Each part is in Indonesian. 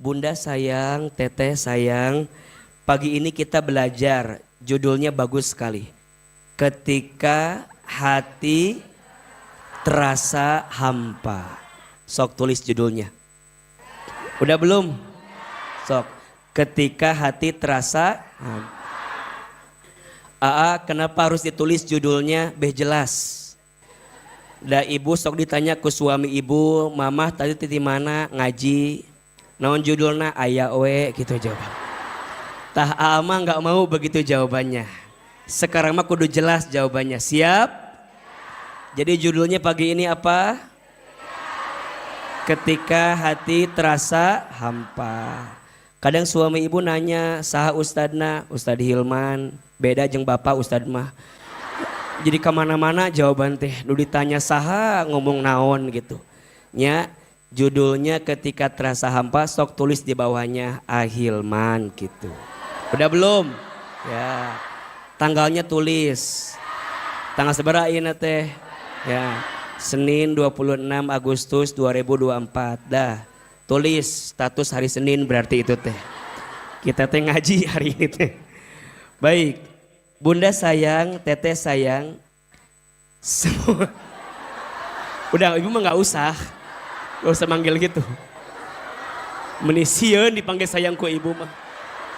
Bunda sayang, teteh sayang, pagi ini kita belajar, judulnya bagus sekali. Ketika hati terasa hampa. Sok tulis judulnya. Udah belum? Sok. Ketika hati terasa hampa. Kenapa harus ditulis judulnya? Beh jelas. Da ibu sok ditanya ke suami ibu, mamah tadi di mana ngaji? Naon judulna aya we gitu jawaban. Tah ama nggak mau begitu jawabannya. Sekarang mah kudu jelas jawabannya. Siap? Jadi judulnya pagi ini apa? Ketika hati terasa hampa. Kadang suami ibu nanya, saha ustadna? Ustad Hilman. Beda jeung bapak ustad mah. Jadi kemana-mana jawaban teh. Nu ditanya saha ngomong naon gitu. Nya judulnya ketika terasa hampa, sok tulis di bawahnya Ahilman gitu. Udah belum? Ya. Tanggalnya tulis. Tanggal seberapa ini teh? Ya. Senin 26 Agustus 2024. Dah. Tulis status hari Senin berarti itu teh. Kita teh ngaji hari ini teh. Baik. Bunda sayang, teteh sayang. Semua. Udah ibu mah nggak usah. Gak usah manggil gitu. Menisieun dipanggil sayang ku ibu mah.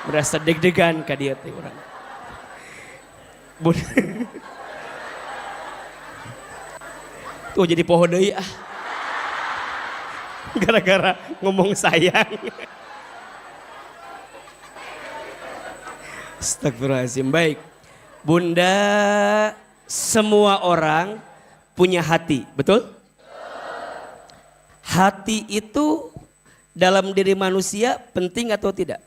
Merasa deg-degan ka dia teh urang. Bunda. Tuh jadi pohon deui ah. Gara-gara ngomong sayang. Astagfirullahaladzim. Baik. Bunda, semua orang punya hati, betul? Hati itu dalam diri manusia penting atau tidak?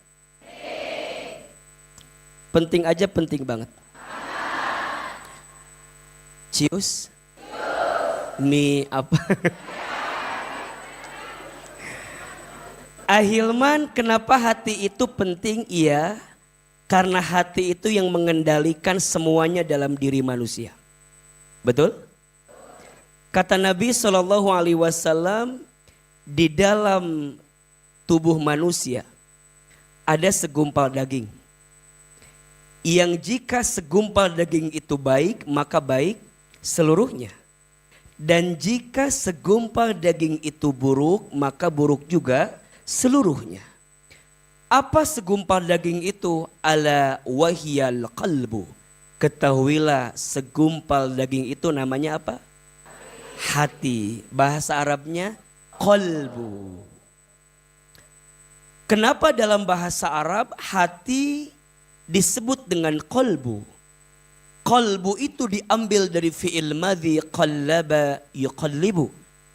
Penting aja, penting banget. Cius? Mi apa? Ahilman, kenapa hati itu penting? Iya, karena hati itu yang mengendalikan semuanya dalam diri manusia. Betul? Kata Nabi SAW, di dalam tubuh manusia ada segumpal daging. Yang jika segumpal daging itu baik, maka baik seluruhnya. Dan jika segumpal daging itu buruk, maka buruk juga seluruhnya. Apa segumpal daging itu? Ala wahiyal qalbu. Ketahuilah segumpal daging itu namanya apa? Hati. Bahasa Arabnya qalbu. Kenapa dalam bahasa Arab hati disebut dengan qalbu? Qalbu itu diambil dari fi'il madhi qallaba yuqallibu.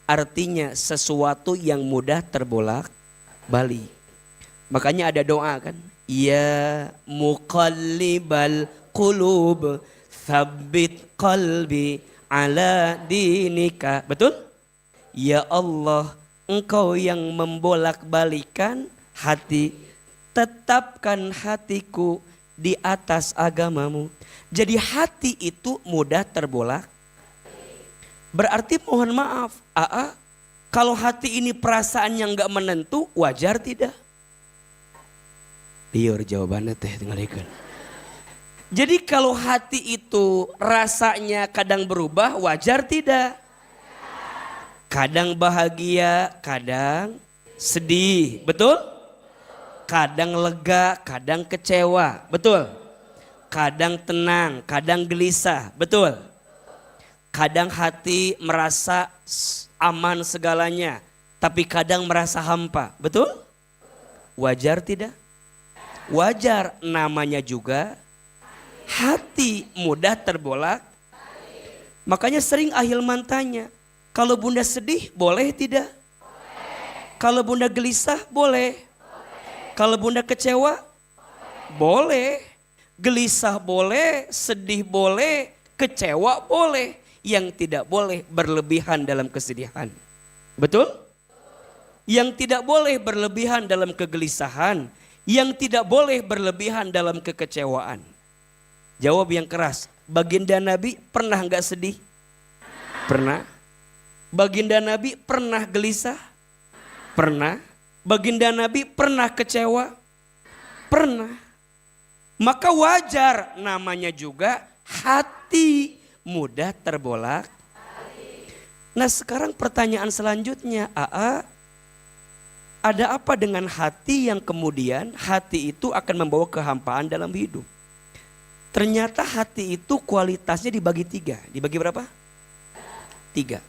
Artinya sesuatu yang mudah terbolak balik. Makanya ada doa kan. Ya muqallibal qulub tsabbit qalbi ala dinika. Betul? Ya Allah, engkau yang membolak-balikan hati, tetapkan hatiku di atas agamamu. Jadi hati itu mudah terbolak. Berarti mohon maaf, kalau hati ini perasaan yang gak menentu, wajar tidak? Liur jawabannya teh dengarkan. Jadi kalau hati itu rasanya kadang berubah, wajar tidak? Kadang bahagia, kadang sedih, betul? Kadang lega, kadang kecewa, betul? Kadang tenang, kadang gelisah, betul? Kadang hati merasa aman segalanya, tapi kadang merasa hampa, betul? Wajar tidak? Wajar, namanya juga hati mudah terbolak. Makanya sering Ahilman tanya, kalau bunda sedih boleh tidak? Kalau bunda gelisah boleh. Kalau bunda kecewa boleh. Gelisah boleh, sedih boleh, kecewa boleh. Yang tidak boleh berlebihan dalam kesedihan. Betul? Yang tidak boleh berlebihan dalam kegelisahan. Yang tidak boleh berlebihan dalam kekecewaan. Jawab yang keras. Baginda Nabi pernah gak sedih? Pernah. Baginda Nabi pernah gelisah? Pernah. Baginda Nabi pernah kecewa? Pernah. Maka wajar, namanya juga hati mudah terbolak. Nah sekarang pertanyaan selanjutnya, ada apa dengan hati yang kemudian hati itu akan membawa kehampaan dalam hidup? Ternyata hati itu kualitasnya dibagi 3. Dibagi berapa? 3.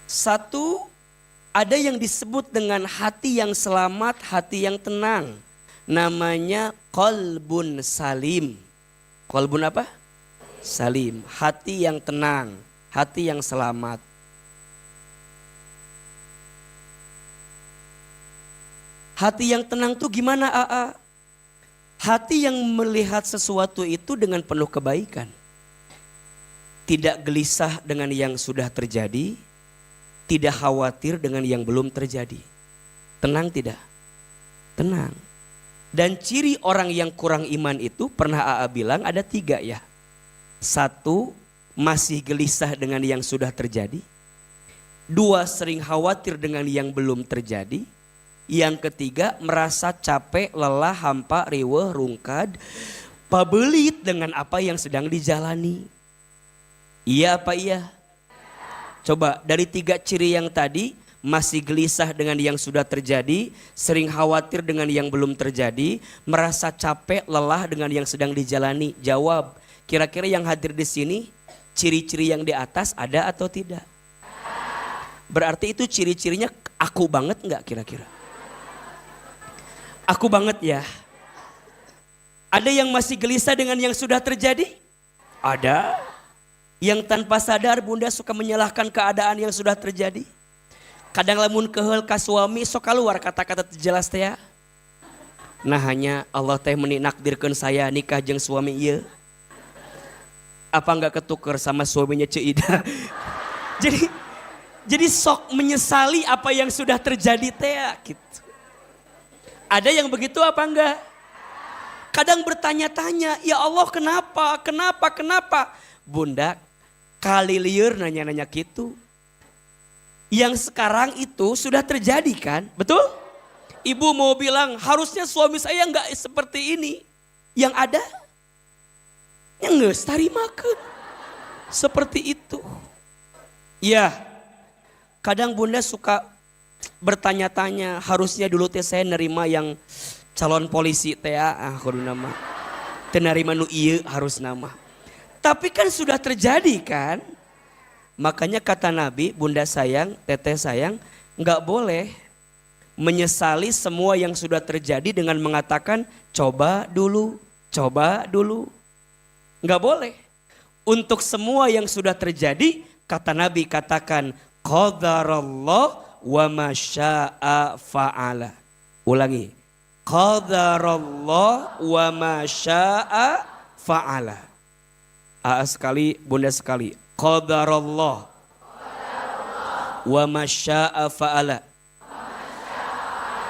1, ada yang disebut dengan hati yang selamat, hati yang tenang. Namanya qalbun salim. Qalbun apa? Salim. Hati yang tenang, hati yang selamat. Hati yang tenang tuh gimana Hati yang melihat sesuatu itu dengan penuh kebaikan. Tidak gelisah dengan yang sudah terjadi. Tidak khawatir dengan yang belum terjadi. Tenang tidak? Tenang. Dan ciri orang yang kurang iman itu pernah bilang ada 3 ya. 1, masih gelisah dengan yang sudah terjadi. 2, sering khawatir dengan yang belum terjadi. Yang ketiga, merasa capek, lelah, hampa, riweuh, rungkad, pabelit dengan apa yang sedang dijalani. Iya apa iya? Coba dari 3 ciri yang tadi, masih gelisah dengan yang sudah terjadi, sering khawatir dengan yang belum terjadi, merasa capek, lelah dengan yang sedang dijalani. Jawab, kira-kira yang hadir di sini, ciri-ciri yang di atas ada atau tidak? Berarti itu ciri-cirinya aku banget enggak kira-kira? Aku banget ya. Ada yang masih gelisah dengan yang sudah terjadi? Ada. Yang tanpa sadar bunda suka menyalahkan keadaan yang sudah terjadi. Kadang lamun keheul ka suami sok keluar kata-kata jelas teh ya. Nah hanya Allah teh menakdirkan saya nikah jeung suami ieu. Apa enggak ketuker sama suaminya Cik Ida? Jadi sok menyesali apa yang sudah terjadi teh gitu. Ada yang begitu apa enggak? Kadang bertanya-tanya, ya Allah kenapa? Bunda kali liur nanya-nanya gitu. Yang sekarang itu sudah terjadi kan? Betul? Ibu mau bilang harusnya suami saya enggak seperti ini. Yang ada? Yang geus tarimakeun. Seperti itu. Ya, kadang bunda suka bertanya-tanya, harusnya dulu teh saya nerima yang calon polisi teh kudu nama. Teu narima nu ieu harus nama. Tapi kan sudah terjadi kan? Makanya kata Nabi, bunda sayang, teteh sayang, enggak boleh menyesali semua yang sudah terjadi dengan mengatakan coba dulu. Enggak boleh. Untuk semua yang sudah terjadi, kata Nabi katakan qadarallah wa ma syaa fa'ala. Ulangi. Qadarallah wa ma syaa fa'ala. Sekali, bunda sekali. Qadarallah wa ma syaa fa'ala.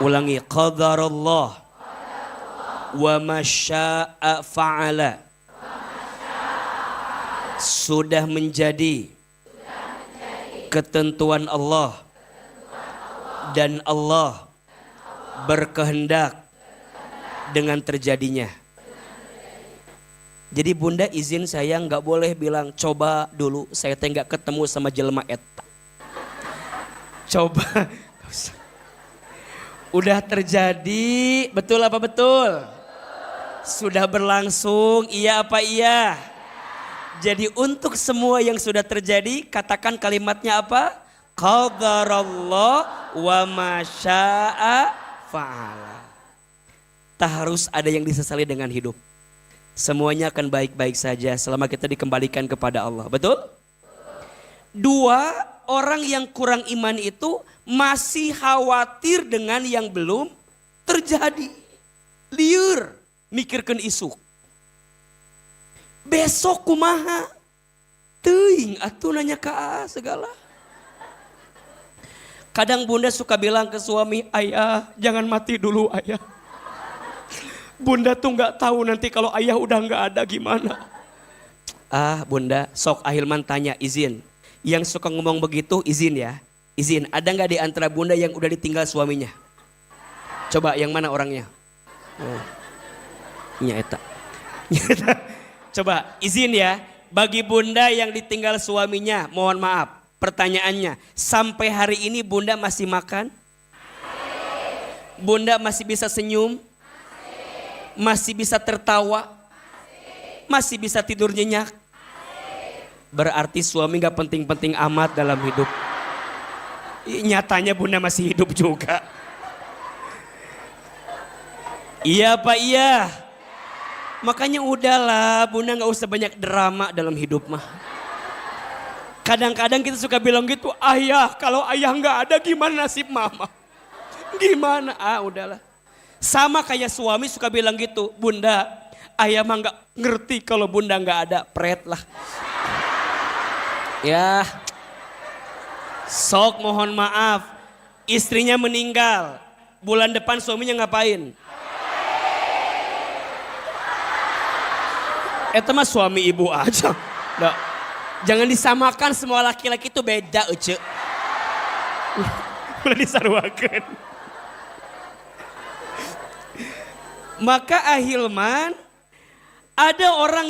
Ulangi. Qadarallah wa ma syaa fa'ala. Sudah menjadi ketentuan Allah dan Allah berkehendak dengan terjadinya. Jadi bunda izin saya nggak boleh bilang coba dulu saya teh nggak ketemu sama jelema eta. Coba udah terjadi, betul apa betul? Sudah berlangsung, iya apa iya? Jadi untuk semua yang sudah terjadi, katakan kalimatnya apa? Qadarallah wa ma syaa fa'ala. Tak harus ada yang disesali dengan hidup. Semuanya akan baik-baik saja selama kita dikembalikan kepada Allah. Betul? 2, orang yang kurang iman itu masih khawatir dengan yang belum terjadi. Liur, mikirkan isu. Besok kumaha? Teuing atuh nanya ka segala. Kadang bunda suka bilang ke suami, ayah jangan mati dulu ayah. Bunda tuh gak tahu nanti kalau ayah udah gak ada gimana. Bunda sok Ahilman tanya izin. Yang suka ngomong begitu izin ya. Izin, ada gak di antara bunda yang udah ditinggal suaminya? Coba yang mana orangnya? Oh. Nyata. Coba izin ya, bagi bunda yang ditinggal suaminya, mohon maaf. Pertanyaannya, sampai hari ini bunda masih makan? Bunda masih bisa senyum? Masih bisa tertawa? Masih bisa tidur nyenyak? Berarti suami gak penting-penting amat dalam hidup. Nyatanya bunda masih hidup juga. Iya Pak, iya. Makanya udahlah, bunda gak usah banyak drama dalam hidup mah. Kadang-kadang kita suka bilang gitu, ayah kalau ayah gak ada gimana nasib mama? Gimana? Udahlah. Sama kayak suami suka bilang gitu, bunda ayah mah gak ngerti kalau bunda gak ada, pret lah. Ya, sok mohon maaf, istrinya meninggal, bulan depan suaminya ngapain? Itu mah suami ibu aja. Nah, jangan disamakan, semua laki-laki itu beda ece. Udah disaruakan. Maka ahilman, ada orang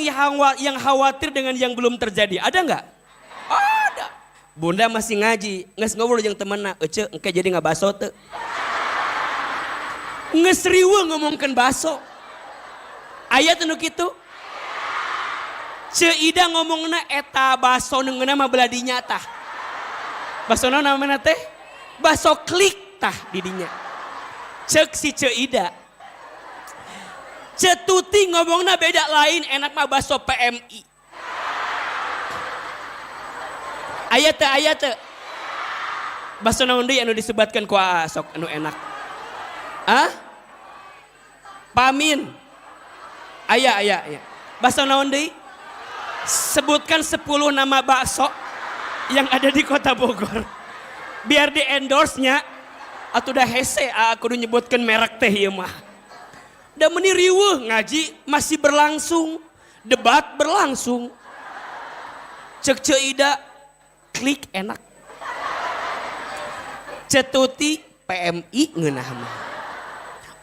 yang khawatir dengan yang belum terjadi. Ada nggak? Ada. Bunda masih ngaji, nges ngobrol yang temenna, ece engke jadi nggak baso te. Nges riwe ngomongkan baso. Ayat nu kitu. Ceida ngomongna eta baso neungeuna mah beladinya tah. Baso naon namana teh? Baso klik tah di dinya. Cek si Ceida. Cetuti ngomongna beda lain, enak mah baso PMI. Ayat teh. Baso naon deui anu disebatkeun ku sok anu enak? Pamin. Aya. Baso naon deui? Sebutkan 10 nama bakso yang ada di kota Bogor. Biar di endorse-nya. Atau dah hese aku nyebutkan merek teh ieu mah. Da meuni riweuh ngaji masih berlangsung. Debat berlangsung. Cek Ceida klik enak. Cetuti PMI ngeunah mah.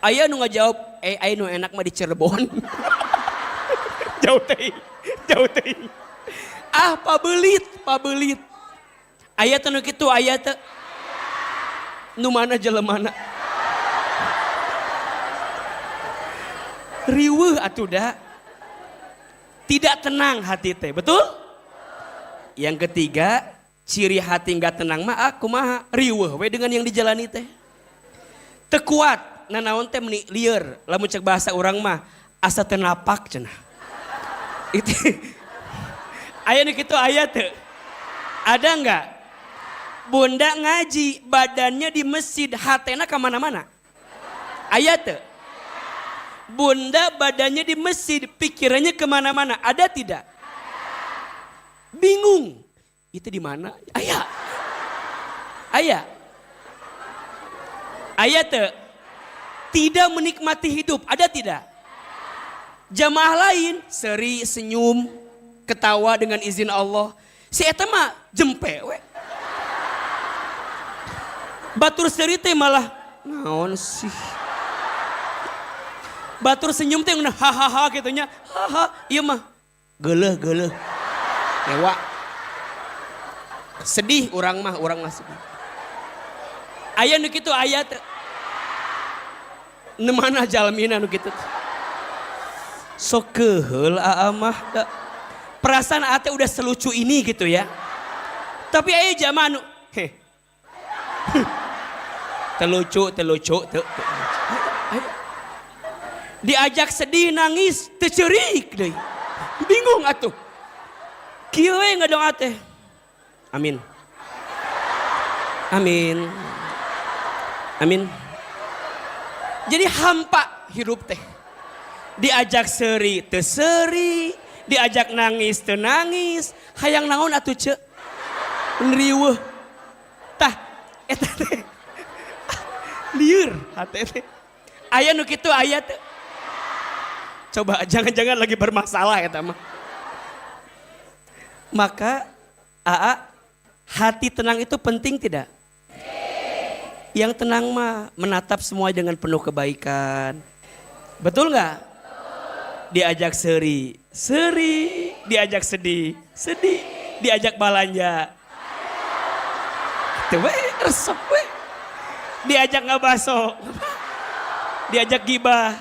Aya nu ngajawab, aya nu enak mah di Cirebon. Jauh teh. Pabelit. Ayat anu kitu ayat nu mana jelemana. Riweuh atuh da. Tidak tenang hati teh, betul? Yang ketiga, ciri hati enggak tenang mah kumaha? Riweuh we dengan yang dijalani teh. Teu kuat, nanaon teh meni lieur, lamun cek bahasa urang mah asa teu napak cenah. Itu ayat gitu ayat tuh. Ada enggak? Bunda ngaji badannya di masjid, hatena kemana-mana. Ayat tuh. Bunda badannya di masjid, pikirannya kemana-mana. Ada tidak? Bingung. Itu di mana? Ayat tuh. Tidak menikmati hidup. Ada tidak? Jamaah lain seri senyum ketawa dengan izin Allah. Si eta mah jempe we. Batur seri teh malah naon sih. Batur senyum teh hahaha gitunya. Haha ieu mah geuleuh. Ewa. Sedih urang mah sedih. Aya nu kitu aya teh. Nemana jalmina nu kitu. Sok keheul mah perasaan ate udah selucu ini gitu ya. Tapi aya jamaah nu telucu. Diajak sedih nangis teu ceurik deui. Bingung atuh. Kieu we ngadong ate. Amin. Jadi hampa hirup teh. Diajak seri teu seri, diajak nangis teu nangis, hayang naon atuh ce? Riweuh. Tah eta teh. Lieur hate teh. Aya nu kitu aya teh. Coba jangan-jangan lagi bermasalah eta mah. Maka hati tenang itu penting tidak? Yang tenang mah menatap semua dengan penuh kebaikan. Betul nggak? Diajak seri, seri. Diajak sedih, sedih. Diajak balanja. Tuh resep we. Diajak ngabaso. Diajak gibah.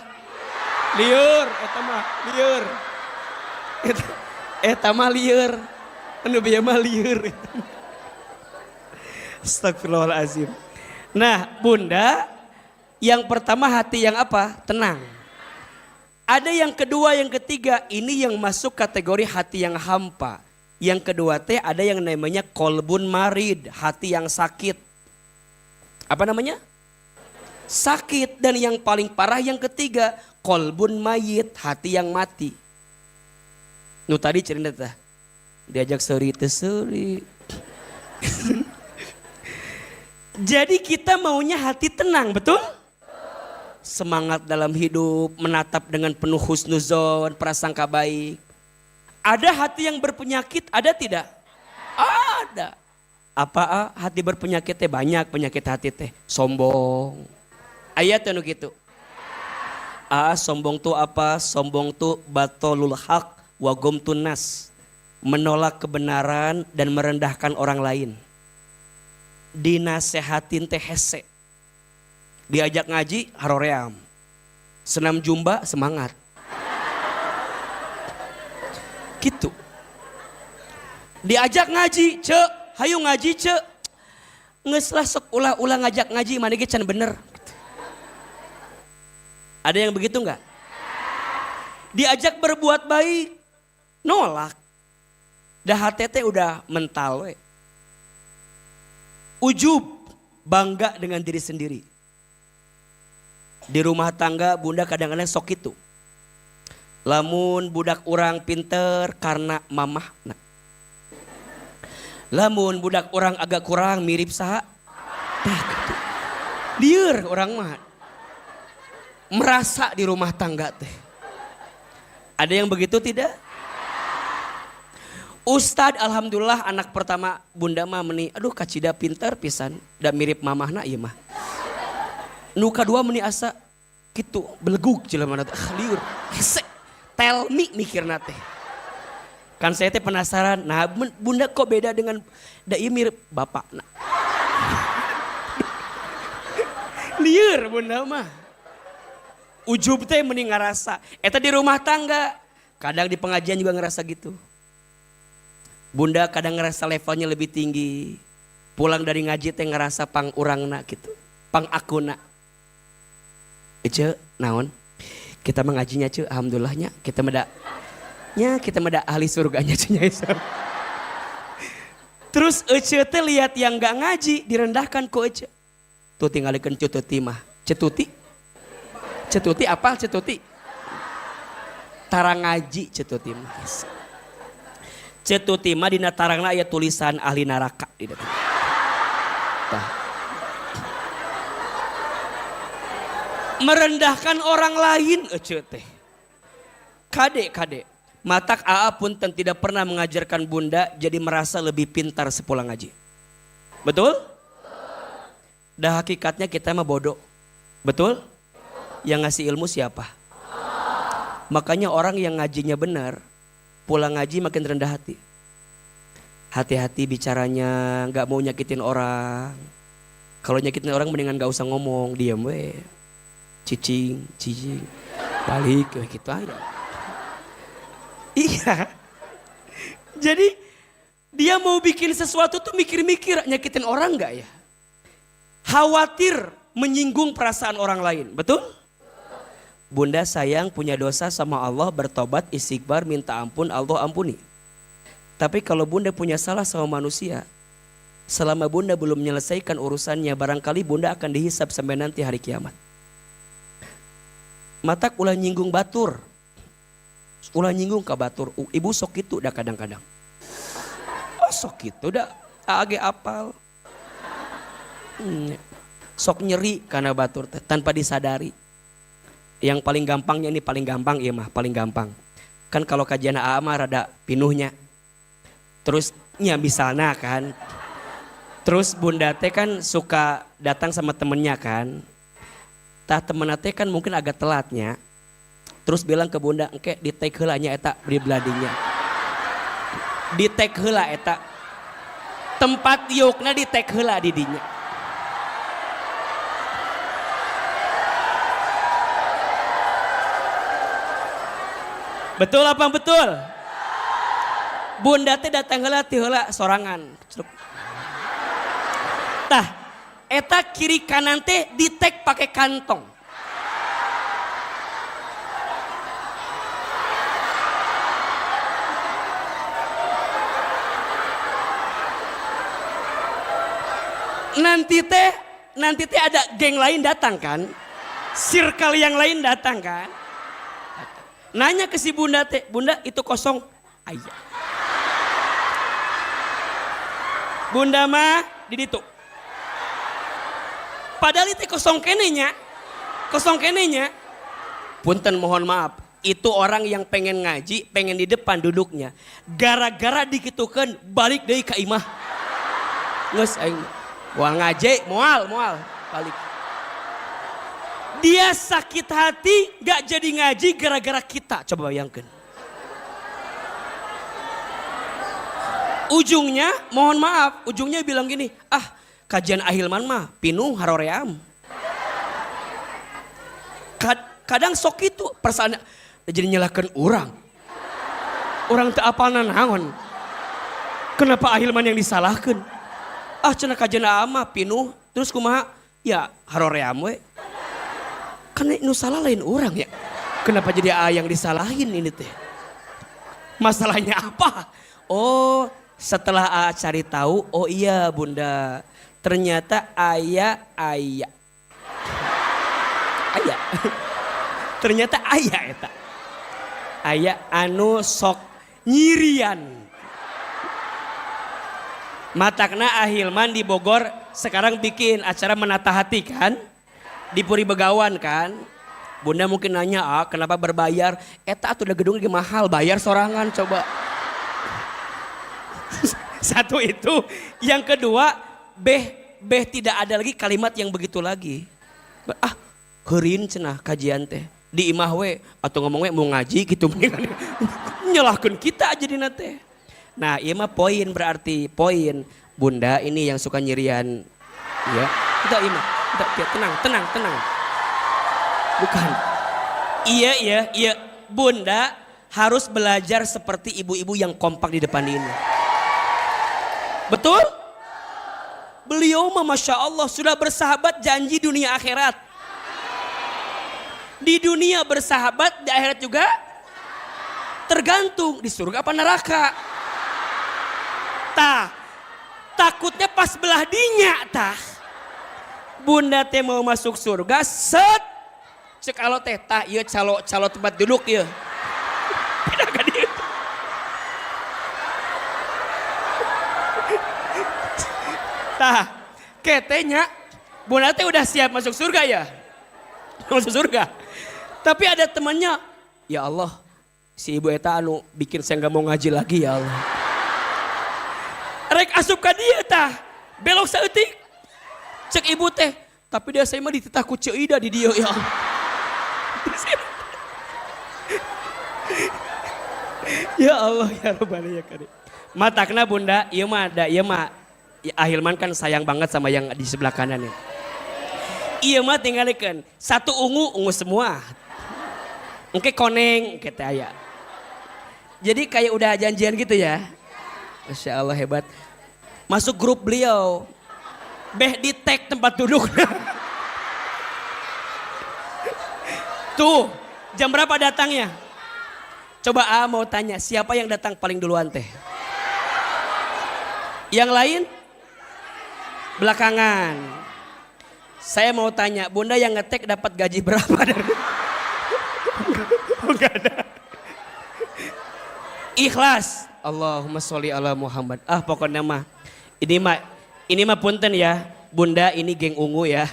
Liur, eta mah liur. Eta mah liur. Anu bieu mah liur. Astagfirullahalazim. Nah, Bunda, yang pertama hati yang apa? Tenang. Ada yang kedua, yang ketiga, ini yang masuk kategori hati yang hampa. Yang kedua teh ada yang namanya kolbun marid, hati yang sakit. Apa namanya? Sakit. Dan yang paling parah yang ketiga, kolbun mayit, hati yang mati. Nu tadi cerita teh, diajak seri teh seri. Jadi kita maunya hati tenang, betul? Semangat dalam hidup, menatap dengan penuh husnuzon, prasangka baik. Ada hati yang berpenyakit, ada tidak? Ada. Apa hati berpenyakit teh? Banyak penyakit hati teh. Sombong. Ayat anu gitu. Sombong tuh apa? Sombong tuh batolul haq wa gomtun nas. Menolak kebenaran dan merendahkan orang lain. Dinasehatin teh hese. Diajak ngaji haroream. Senam jumba semangat. Gitu. Diajak ngaji, cek, hayu ngaji cek. Nges lah sok ulah ngajak ngaji mana ge can bener. Ada yang begitu enggak? Diajak berbuat baik, nolak. Dah hati udah mental we. Ujub, bangga dengan diri sendiri. Di rumah tangga Bunda kadang-kadang sok itu. Lamun budak orang pinter karena mamah. Nah. Lamun budak orang agak kurang mirip saha. Lieur orang mah. Merasa di rumah tangga teh. Ada yang begitu tidak? Ustad alhamdulillah anak pertama Bunda mah meni, aduh kacida pinter pisan, da mirip mamahna ieu mah. Nu kadua meni asa kitu belegug jelema teh liur. Hese tell me mikirna teh. Kan saya teh penasaran, nah Bunda kok beda dengan da ieu mirip bapakna. Liur Bunda mah. Ujub teh meni ngarasa, eta di rumah tangga, kadang di pengajian juga ngerasa gitu. Bunda kadang ngerasa levelnya lebih tinggi. Pulang dari ngaji teh ngerasa pang urangna gitu. Pang akuna. Ece naon? Kita mengajinya ce, alhamdulillahnya. Kita meda ahli surganya ce. Terus Ece teh lihat yang gak ngaji direndahkan ku Ece. Tuh tinggalikeun Cetuti mah. Cetuti? Cetuti apa Cetuti? Tarang ngaji Cetuti mah. Cetuti mah dina tarangna aya tulisan ahli neraka di depan. Merendahkan orang lain ece teh. Kade. Matak AA pun tidak pernah mengajarkan Bunda jadi merasa lebih pintar sepulang ngaji. Betul? Dah hakikatnya kita mah bodoh. Betul? Yang ngasih ilmu siapa? Makanya orang yang ngajinya benar pulang ngaji makin rendah hati. Hati-hati bicaranya, gak mau nyakitin orang. Kalau nyakitin orang mendingan gak usah ngomong, diam we. Cicing, balik gitu aja. Iya. Jadi dia mau bikin sesuatu tuh mikir-mikir nyakitin orang gak ya? Khawatir menyinggung perasaan orang lain, betul? Bunda sayang punya dosa sama Allah, bertobat, istighfar, minta ampun, Allah ampuni. Tapi kalau Bunda punya salah sama manusia, selama Bunda belum menyelesaikan urusannya, barangkali Bunda akan dihisab sampai nanti hari kiamat. Matak ulah nyinggung batur, ulah nyinggung ke batur. Ibu sok itu dah kadang-kadang. Oh sok itu dah, age apal. Sok nyeri karena batur tanpa disadari. Yang paling gampangnya ini paling gampang iya mah paling gampang. Kan kalau kajian AA mah rada pinuhnya. Terus ya misalnya kan Terus bunda teh kan suka datang sama temennya kan. Tah temenna teh kan mungkin agak telatnya. Terus bilang ke bunda, engke di take heula nya eta di beladinya. Di take heula eta. Tempat yukna di take heula di dinya. Betul apa betul? Bunda teh datang heula ti heula sorangan. Tah, eta kiri kanan teh ditek pakai kantong. Nanti teh ada geng lain datang kan? Circle yang lain datang kan? Nanya ke si bunda teh, bunda itu kosong? Aya. Bunda mah di ditu. Padahal itu kosong kenenya. Punten mohon maaf. Itu orang yang pengen ngaji, pengen di depan duduknya. Gara-gara dikitukeun balik deui ka imah. Geus aing. Wah ngaji moal balik. Dia sakit hati gak jadi ngaji gara-gara kita. Coba bayangkan. Ujungnya mohon maaf. Ujungnya bilang gini. Kajian Ahilman mah pinuh haroream. Kadang sok itu perasaan jadi nyalahkan orang. Orang teu apal naon. Kenapa Ahilman yang disalahkan? Cenah kajian mah pinuh. Terus kumaha? Ya haroream we. Karena nu salah lain orang ya. Kenapa jadi yang disalahin ini teh? Masalahnya apa? Oh, setelah cari tahu, oh iya bunda, ternyata ayah. Ternyata ayah eta. Ayah anu sok nyirian. Matakna Ahilman di Bogor sekarang bikin acara menata hati kan? Di Puri Begawan kan. Bunda mungkin nanya, kenapa berbayar? Eta atuh udah gedung mahal, bayar sorangan coba. Satu itu. Yang kedua, beh tidak ada lagi kalimat yang begitu lagi. Heureun cenah kajian teh. Di imah we atau ngomong we mau ngaji gitu. Nyalahkeun kita aja dina teh. Nah, ieu mah poin berarti poin. Bunda ini yang suka nyirian ya. Kita imah. Tenang. Bukan. Iya. Bunda harus belajar seperti ibu-ibu yang kompak di depan ini. Betul? Beliau mah Masya Allah sudah bersahabat janji dunia akhirat. Di dunia bersahabat, di akhirat juga tergantung di surga apa neraka. Takutnya pas belah dinya Bunda teh mau masuk surga, cek alo teh ieu calo tempat duduk ieu. Pindah ka dieu. Ketenya Bunda teh udah siap masuk surga ya. Masuk surga. Tapi ada temannya, ya Allah, si ibu eta anu bikin saya nggak mau ngaji lagi ya Allah. Rek asup ka dieu belok saeutik. Cek ibu teh, tapi dia saya mah dititah ku Ceuida di dia ya Allah. Ya Allah ya Rabbana ya Karim. Matakna bunda, ieu mah Ahilman kan sayang banget sama yang di sebelah kanan ya. Ieu mah tinggalikeun, satu ungu semua. Engke koneng kita aya. Jadi kayak udah janjian gitu ya. Masya Allah hebat. Masuk grup beliau. Beh di tag tempat duduk. Tuh, jam berapa datangnya? Coba mau tanya, siapa yang datang paling duluan teh? Yang lain? Belakangan. Saya mau tanya, bunda yang ngetek dapat gaji berapa dari? Enggak ada. Ikhlas. Allahumma sholli ala Muhammad. Pokoknya mah. Ini mah punten ya, bunda ini geng ungu ya.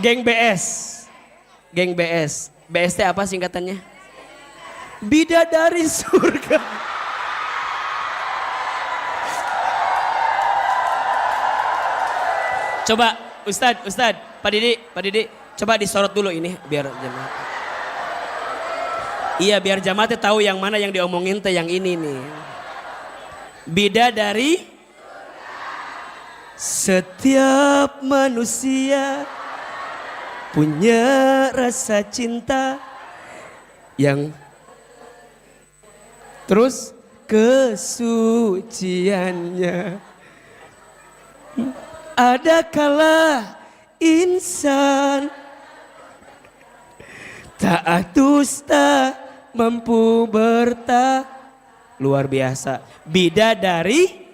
Geng BS. Geng BS. BS teh apa singkatannya? Bidadari surga. Coba Ustad, Pak Didi, coba disorot dulu ini biar jemaah. Iya, biar jamaah teh tahu yang mana yang diomongin teh yang ini nih. Bidadari, setiap manusia punya rasa cinta yang terus kesuciannya. Ada kala insan tak dusta mampu luar biasa. Bidadari,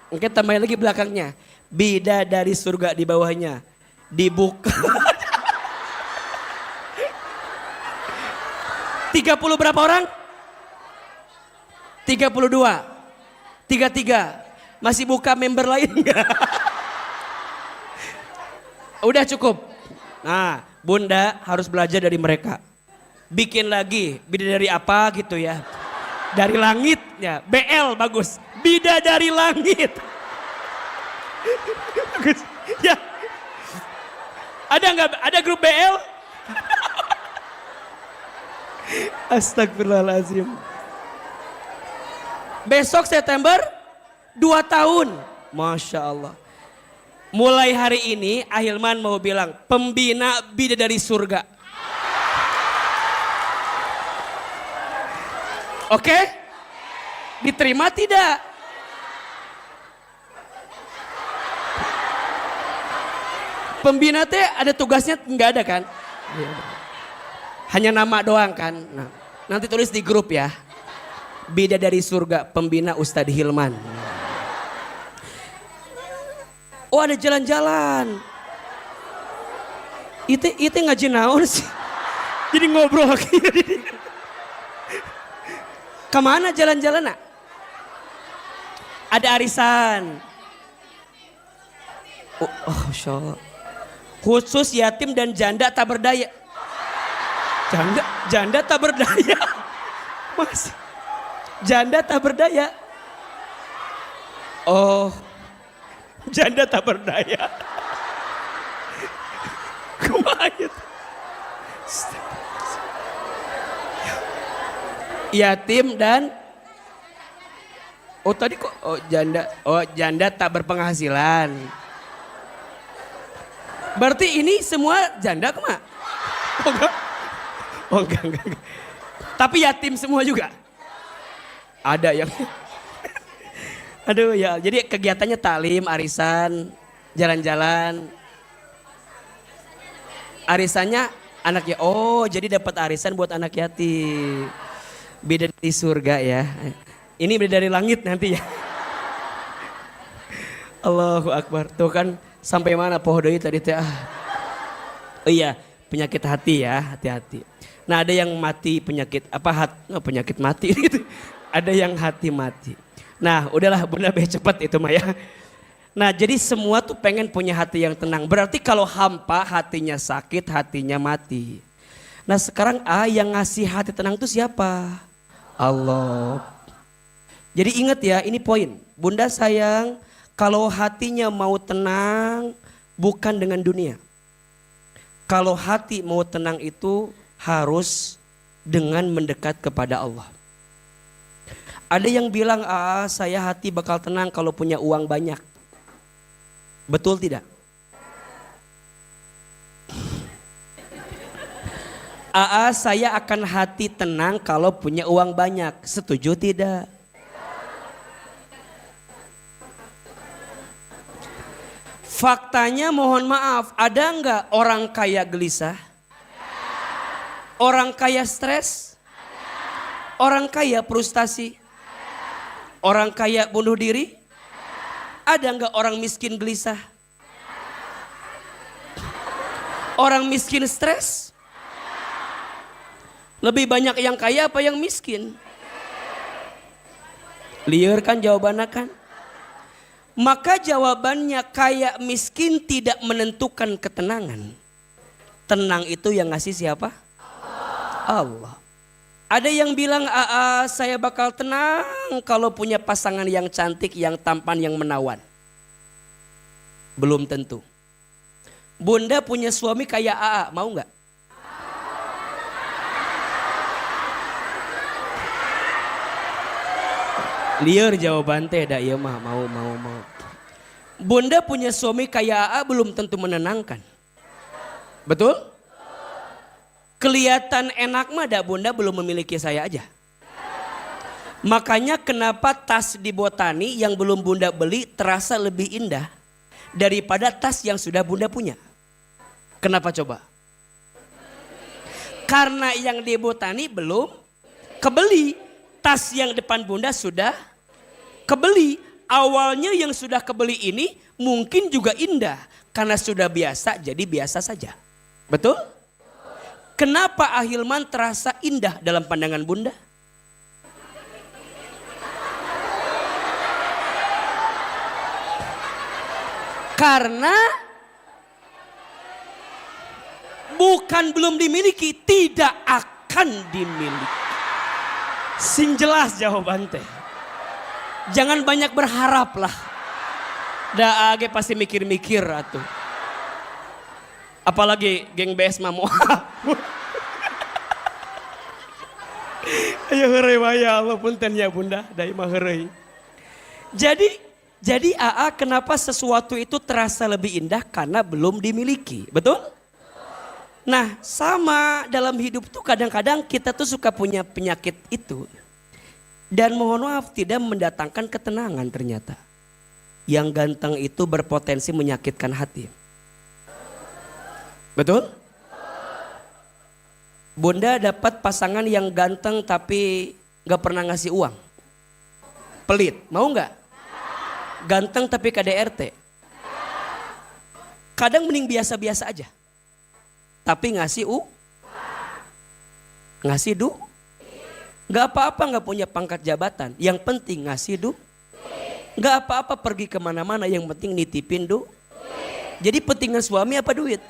oke tambahin lagi belakangnya. Bidadari surga di bawahnya dibuka. 30 berapa orang? 32, 33. Masih buka member lain enggak? Udah cukup. Nah, Bunda harus belajar dari mereka. Bikin lagi, bidadari apa gitu ya. Dari langit ya, BL bagus. Bidadari langit. Bagus. Ya. Ada nggak? Ada grup BL? Astagfirullahaladzim. Besok September 2 tahun. Masya Allah. Mulai hari ini Ahilman mau bilang pembina bidadari surga. Oke? Diterima tidak? Pembina teh ada tugasnya nggak ada kan? Hanya nama doang kan? Nah, nanti tulis di grup ya. Bidadari surga pembina Ustadz Hilman. Oh ada jalan-jalan. Itu ngaji naon sih? Jadi ngobrol lagi. Kemana jalan-jalan nak? Ada arisan. Oh Allah. Khusus yatim dan janda tak berdaya. Janda tak berdaya. Mas. Janda tak berdaya. Oh. Janda tak berdaya. Kumaha. Yatim dan tadi kok janda tak berpenghasilan. Berarti ini semua janda kemana? Enggak. Tapi yatim semua juga. Ada yang aduh ya, jadi kegiatannya taklim, arisan, jalan-jalan. Arisannya anaknya, jadi dapat arisan buat anak yatim. Beda di surga ya. Ini beda dari langit nanti ya. Allahu Akbar. Tuh kan sampai mana poho deui tadi teh. Oh iya, penyakit hati ya, hati-hati. Nah, ada yang mati penyakit penyakit mati gitu. Ada yang hati mati. Nah udahlah Bunda cepat itu mah ya. Nah jadi semua tuh pengen punya hati yang tenang. Berarti kalau hampa hatinya sakit, hatinya mati. Nah sekarang yang ngasih hati tenang itu siapa? Allah. Jadi ingat ya, ini poin. Bunda sayang kalau hatinya mau tenang bukan dengan dunia. Kalau hati mau tenang itu harus dengan mendekat kepada Allah. Ada yang bilang, saya hati bakal tenang kalau punya uang banyak. Betul tidak? Saya akan hati tenang kalau punya uang banyak. Setuju tidak? Faktanya mohon maaf, ada enggak orang kaya gelisah? Orang kaya stres? Orang kaya frustasi? Orang kaya bunuh diri? Ada enggak orang miskin gelisah? Orang miskin stres? Lebih banyak yang kaya apa yang miskin? Liar kan jawabannya kan? Maka jawabannya kaya miskin tidak menentukan ketenangan. Tenang itu yang ngasih siapa? Allah. Ada yang bilang saya bakal tenang kalau punya pasangan yang cantik, yang tampan, yang menawan. Belum tentu. Bunda punya suami kayak AA, mau nggak? Liar jawaban teh dah iya mah mau. Bunda punya suami kayak AA belum tentu menenangkan. Betul? Kelihatan enak mah dah bunda belum memiliki saya aja. Makanya kenapa tas di Botani yang belum bunda beli terasa lebih indah daripada tas yang sudah bunda punya. Kenapa coba? Karena yang di Botani belum kebeli. Tas yang depan bunda sudah kebeli. Awalnya yang sudah kebeli ini mungkin juga indah. Karena sudah biasa jadi biasa saja. Betul? Kenapa Ahilman terasa indah dalam pandangan bunda? Karena bukan belum dimiliki, tidak akan dimiliki. Sing jelas jawaban teh. Jangan banyak berharap lah. Da age pasti mikir-mikir atuh. Apalagi geng BS mah mau. Ayo heureuy waya Allah punten ya bunda, dai mah heureuy. Jadi AA kenapa sesuatu itu terasa lebih indah karena belum dimiliki, betul? Nah sama dalam hidup tuh kadang-kadang kita tuh suka punya penyakit itu. Dan mohon maaf tidak mendatangkan ketenangan ternyata. Yang ganteng itu berpotensi menyakitkan hati. Betul? Bunda dapat pasangan yang ganteng tapi gak pernah ngasih uang. Pelit, mau gak? Ganteng tapi KDRT. Kadang mending biasa-biasa aja. Tapi ngasih ngasih gak apa-apa gak punya pangkat jabatan. Yang penting ngasih gak apa-apa pergi kemana-mana. Yang penting nitipin Jadi pentingan suami apa duit?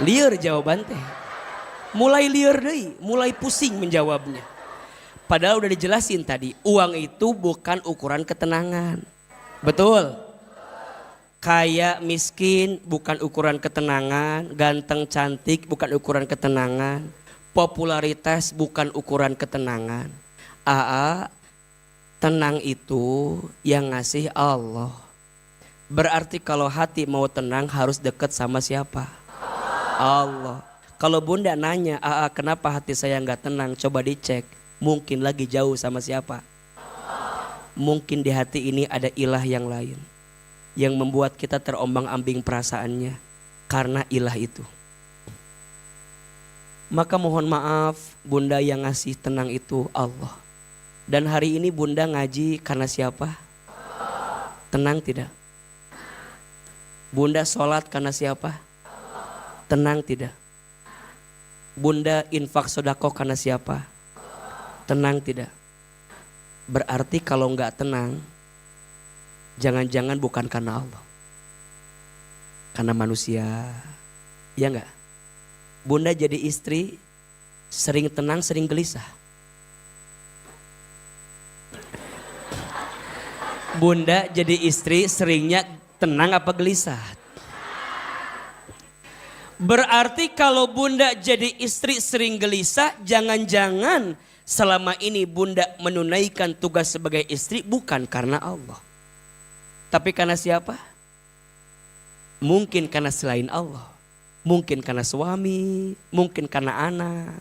Liar jawaban teh. Mulai liar deh, mulai pusing menjawabnya. Padahal udah dijelasin tadi, uang itu bukan ukuran ketenangan. Betul? Kaya miskin bukan ukuran ketenangan, ganteng cantik bukan ukuran ketenangan, popularitas bukan ukuran ketenangan. AA, tenang itu yang ngasih Allah. Berarti kalau hati mau tenang harus dekat sama siapa? Allah. Kalau bunda nanya, AA kenapa hati saya nggak tenang? Coba dicek. Mungkin lagi jauh sama siapa? Mungkin di hati ini ada ilah yang lain. Yang membuat kita terombang-ambing perasaannya. Karena ilah itu. Maka mohon maaf bunda yang ngasih tenang itu Allah. Dan hari ini bunda ngaji karena siapa? Tenang tidak? Bunda sholat karena siapa? Tenang tidak? Bunda infak sedekah karena siapa? Tenang tidak? Berarti kalau enggak tenang, jangan-jangan bukan karena Allah. Karena manusia. Ya enggak? Bunda jadi istri, sering tenang, sering gelisah. Bunda jadi istri, seringnya tenang apa gelisah? Berarti kalau bunda jadi istri sering gelisah, jangan-jangan selama ini bunda menunaikan tugas sebagai istri bukan karena Allah. Tapi karena siapa? Mungkin karena selain Allah. Mungkin karena suami, mungkin karena anak.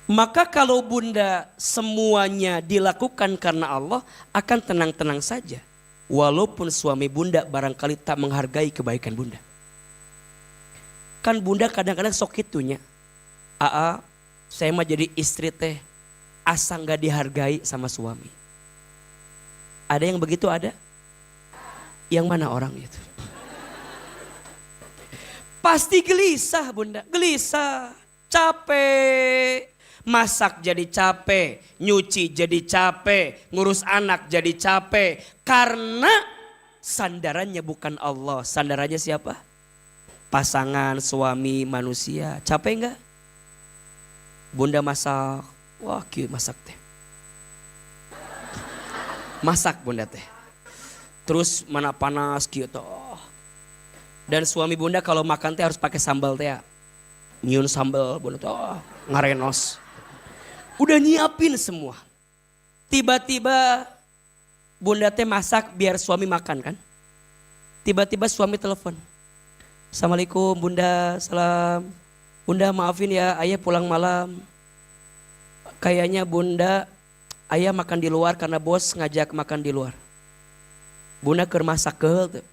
Maka kalau bunda semuanya dilakukan karena Allah, akan tenang-tenang saja. Walaupun suami bunda barangkali tak menghargai kebaikan bunda. Kan bunda kadang-kadang sok itunya. AA, saya mah jadi istri teh asa gak dihargai sama suami. Ada yang begitu ada? Yang mana orang itu? Pasti gelisah bunda, gelisah, capek. Masak jadi capek, nyuci jadi capek, ngurus anak jadi capek. Karena sandarannya bukan Allah, sandarannya siapa? Pasangan, suami, manusia. Capek enggak? Bunda masak, wah kieu masak teh. Masak bunda teh. Terus mana panas gitu. Dan suami bunda kalau makan teh harus pakai sambal teh. Nyun sambal bunda teh. Ngarenos. Udah nyiapin semua. Tiba-tiba bunda teh masak biar suami makan kan. Tiba-tiba suami telepon. Assalamualaikum bunda, salam. Bunda maafin ya, ayah pulang malam. Kayaknya bunda, ayah makan di luar karena bos ngajak makan di luar. Bunda keur masak keul tuh.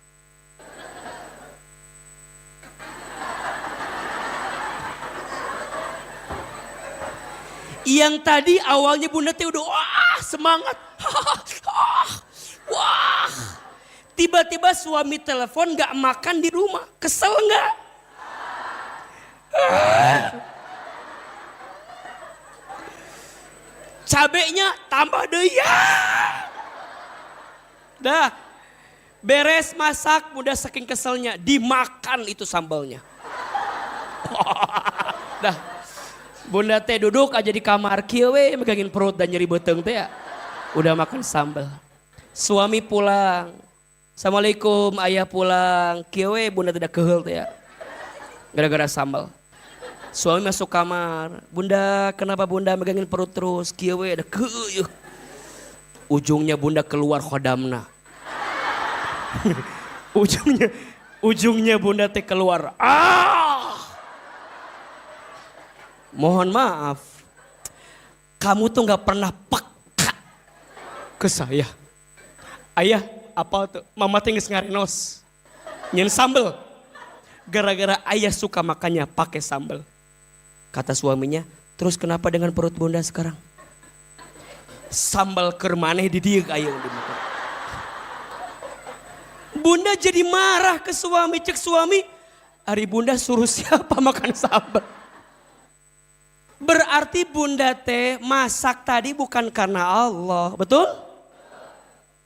Yang tadi awalnya bunda teh udah wah semangat. Wah. Tiba-tiba suami telepon gak makan di rumah. Kesel gak? Cabenya tambah deh ya. Dah. Beres masak, udah saking keselnya dimakan itu sambalnya. Dah. Bunda teh duduk aja di kamar kieu we megangin perut dan nyeri beuteung teh ya. Udah makan sambal. Suami pulang. Assalamualaikum, ayah pulang. Kieu we bunda teh da keheul teh ya. Gara-gara sambal. Suami masuk kamar. Bunda, kenapa bunda megangin perut terus? Kieu we da keuyeuh. Ujungnya bunda keluar khodamna. ujungnya bunda teh keluar. Mohon maaf. Kamu tuh gak pernah peka ke saya. Ayah, apa tuh? Mama teh geus ngarenos. Nyen sambel. Gara-gara ayah suka makannya pakai sambel. Kata suaminya, terus kenapa dengan perut bunda sekarang? Sambal keur maneh di dieu aya dimakan. Bunda jadi marah ke suami, cek suami, hari bunda suruh siapa makan sambal? Berarti bunda teh masak tadi bukan karena Allah, betul?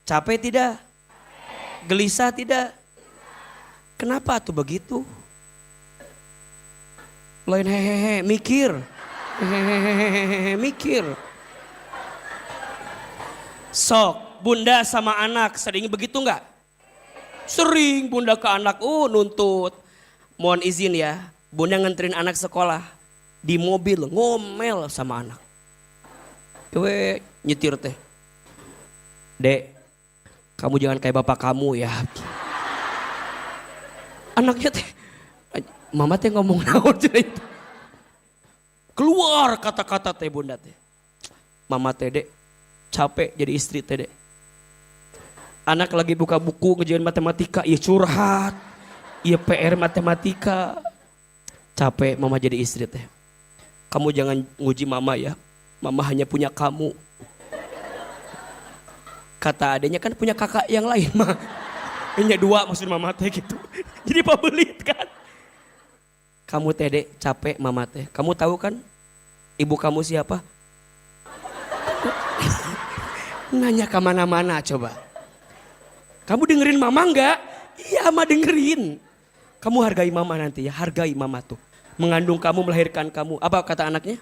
Capek tidak? Gelisah tidak? Kenapa tuh begitu? Lain hehehe, mikir. Hehehe, mikir. Sok, bunda sama anak sering begitu enggak? Sering bunda ke anak, nuntut. Mohon izin ya, bunda nganterin anak sekolah. Di mobil ngomel sama anak. Gue nyetir teh. Dek, kamu jangan kayak bapak kamu ya. Anaknya teh, mama teh ngomong naon itu. Keluar kata-kata teh bunda teh. Mama teh dek, capek jadi istri teh dek. Anak lagi buka buku ngerjain matematika, iya curhat, iya PR matematika. Capek mama jadi istri teh. Kamu jangan nguji mama ya, mama hanya punya kamu. Kata adanya kan punya kakak yang lain mah. Punya dua maksud mama teh gitu. Jadi pabelit kan. Kamu teh dek capek mama teh. Kamu tahu kan ibu kamu siapa? Nanya kemana-mana coba. Kamu dengerin mama enggak? Iya mah dengerin. Kamu hargai mama nanti ya, hargai mama tuh. Mengandung kamu, melahirkan kamu. Apa kata anaknya?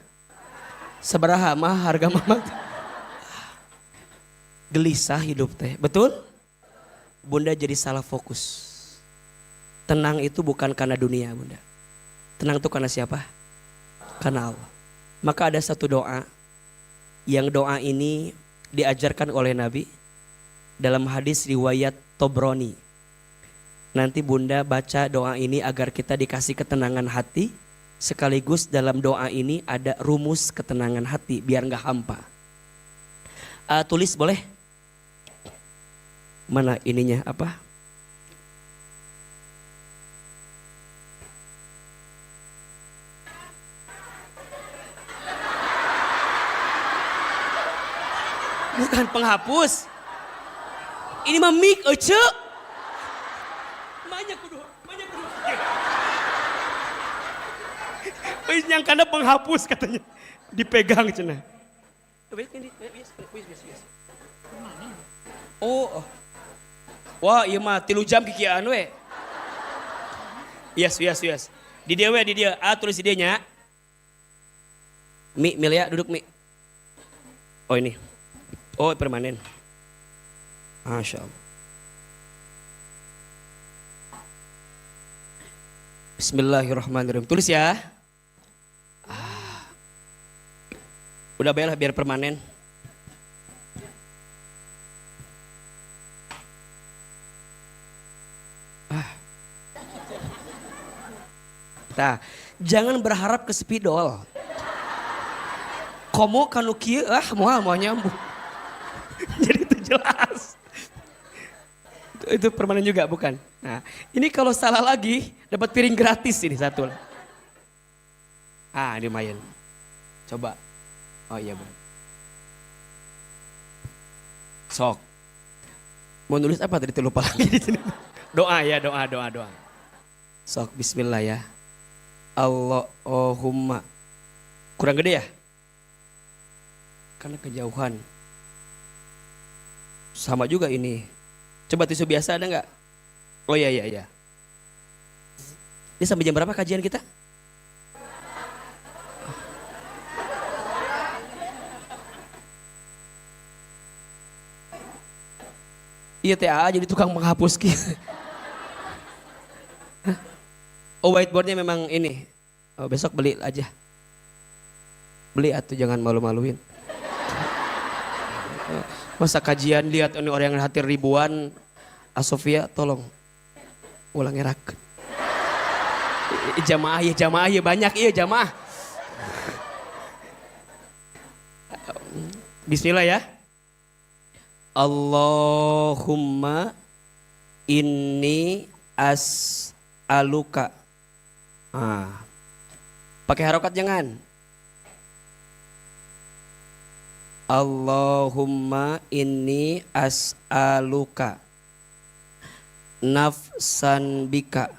Sabaraha mah harga mama tuh. Gelisah hidup teh, betul? Bunda jadi salah fokus. Tenang itu bukan karena dunia bunda. Tenang itu karena siapa? Karena Allah. Maka ada satu doa. Yang doa ini diajarkan oleh Nabi. Dalam hadis riwayat Tobroni. Nanti bunda baca doa ini agar kita dikasih ketenangan hati. Sekaligus dalam doa ini ada rumus ketenangan hati biar gak hampa. Tulis boleh? Mana ininya apa? Bukan penghapus. Ini mah mic ece. Banyak kudu. Yang karena penghapus katanya. Dipegang cenah. Oh. Wah, iya mah 3 jam kikian we. Yes. Di dia we, di dia. Tulis di dia nya. Mi, Milia duduk Mi. Oh ini. Oh permanen. Masya Allah. Bismillahirrahmanirrahim. Tulis ya. Udah bayar biar permanen. Nah, jangan berharap ke spidol. Komo kanu kieu moal nyambung. Jadi itu jelas. Itu permanen juga bukan? Nah, ini kalau salah lagi dapat piring gratis ini satu. Ini lumayan. Coba. Oh iya benar. Sok. Mau nulis apa tadi lupa lagi di sini. Doa ya, doa. Sok bismillah ya. Allahumma. Kurang gede ya? Karena kejauhan. Sama juga ini. Coba tisu biasa ada nggak? Oh iya. Ini sampai jam berapa kajian kita? Iya TAA jadi tukang menghapus gitu. Oh whiteboardnya memang ini. Oh, besok beli aja. Beli atau jangan malu-maluin. Masa kajian lihat ini orang yang hadir ribuan. Asofia tolong ulangi raket. Jamaah ya banyak jamaah. Bismillah ya. Allahumma inni as'aluka. Pakai harokat jangan. Allahumma inni as'aluka nafsan bika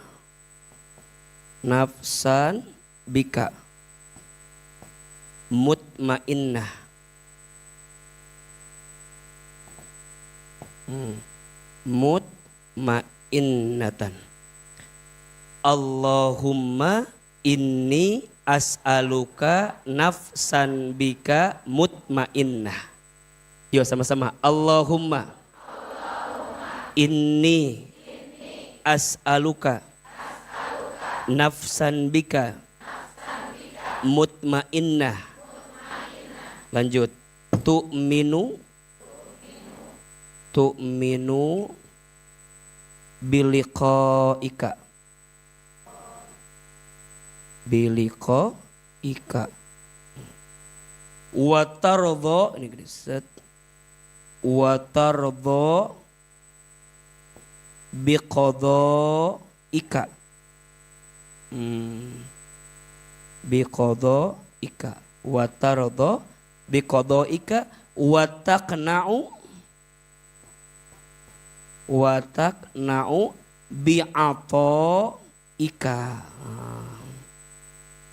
mutmainnah mutmainnatan. Allahumma inni as'aluka nafsan bika mutmainnah. Yo sama-sama. Allahumma inni as'aluka nafsan bika mutmainnah. Lanjut. Tu'minu biliqaika watardo ini gede set watardo biqadaika biqadaika watardo biqadaika watakna'u bi'ataika.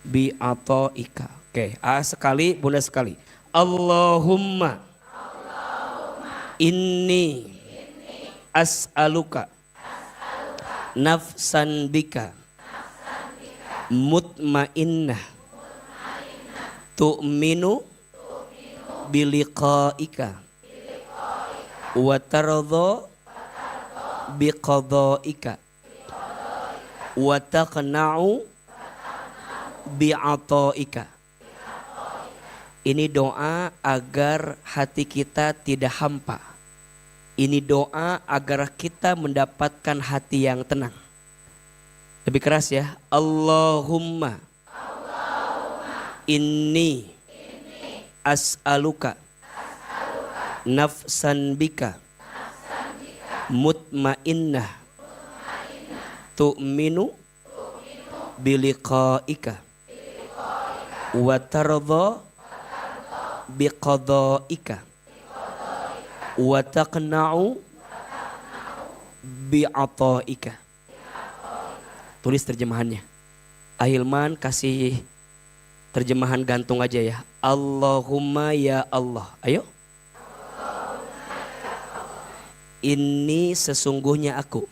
Bi'ataika. Oke, sekali, bunda sekali. Allahumma inni as'aluka nafsan bika mutmainnah tu'minu biliqaika wa tardha biqadaika wa taqna'u bi'ataika. Ini doa agar hati kita tidak hampa. Ini doa agar kita mendapatkan hati yang tenang. Lebih keras ya. Allahumma inni as'aluka nafsan bika mutmainnah tu'minu biliqaika wa tardha biqadaika wa taqna'u bi'ataika. Tulis terjemahannya. Ahilman kasih terjemahan gantung aja ya. Allahumma ya Allah. Ayo. Ini sesungguhnya aku.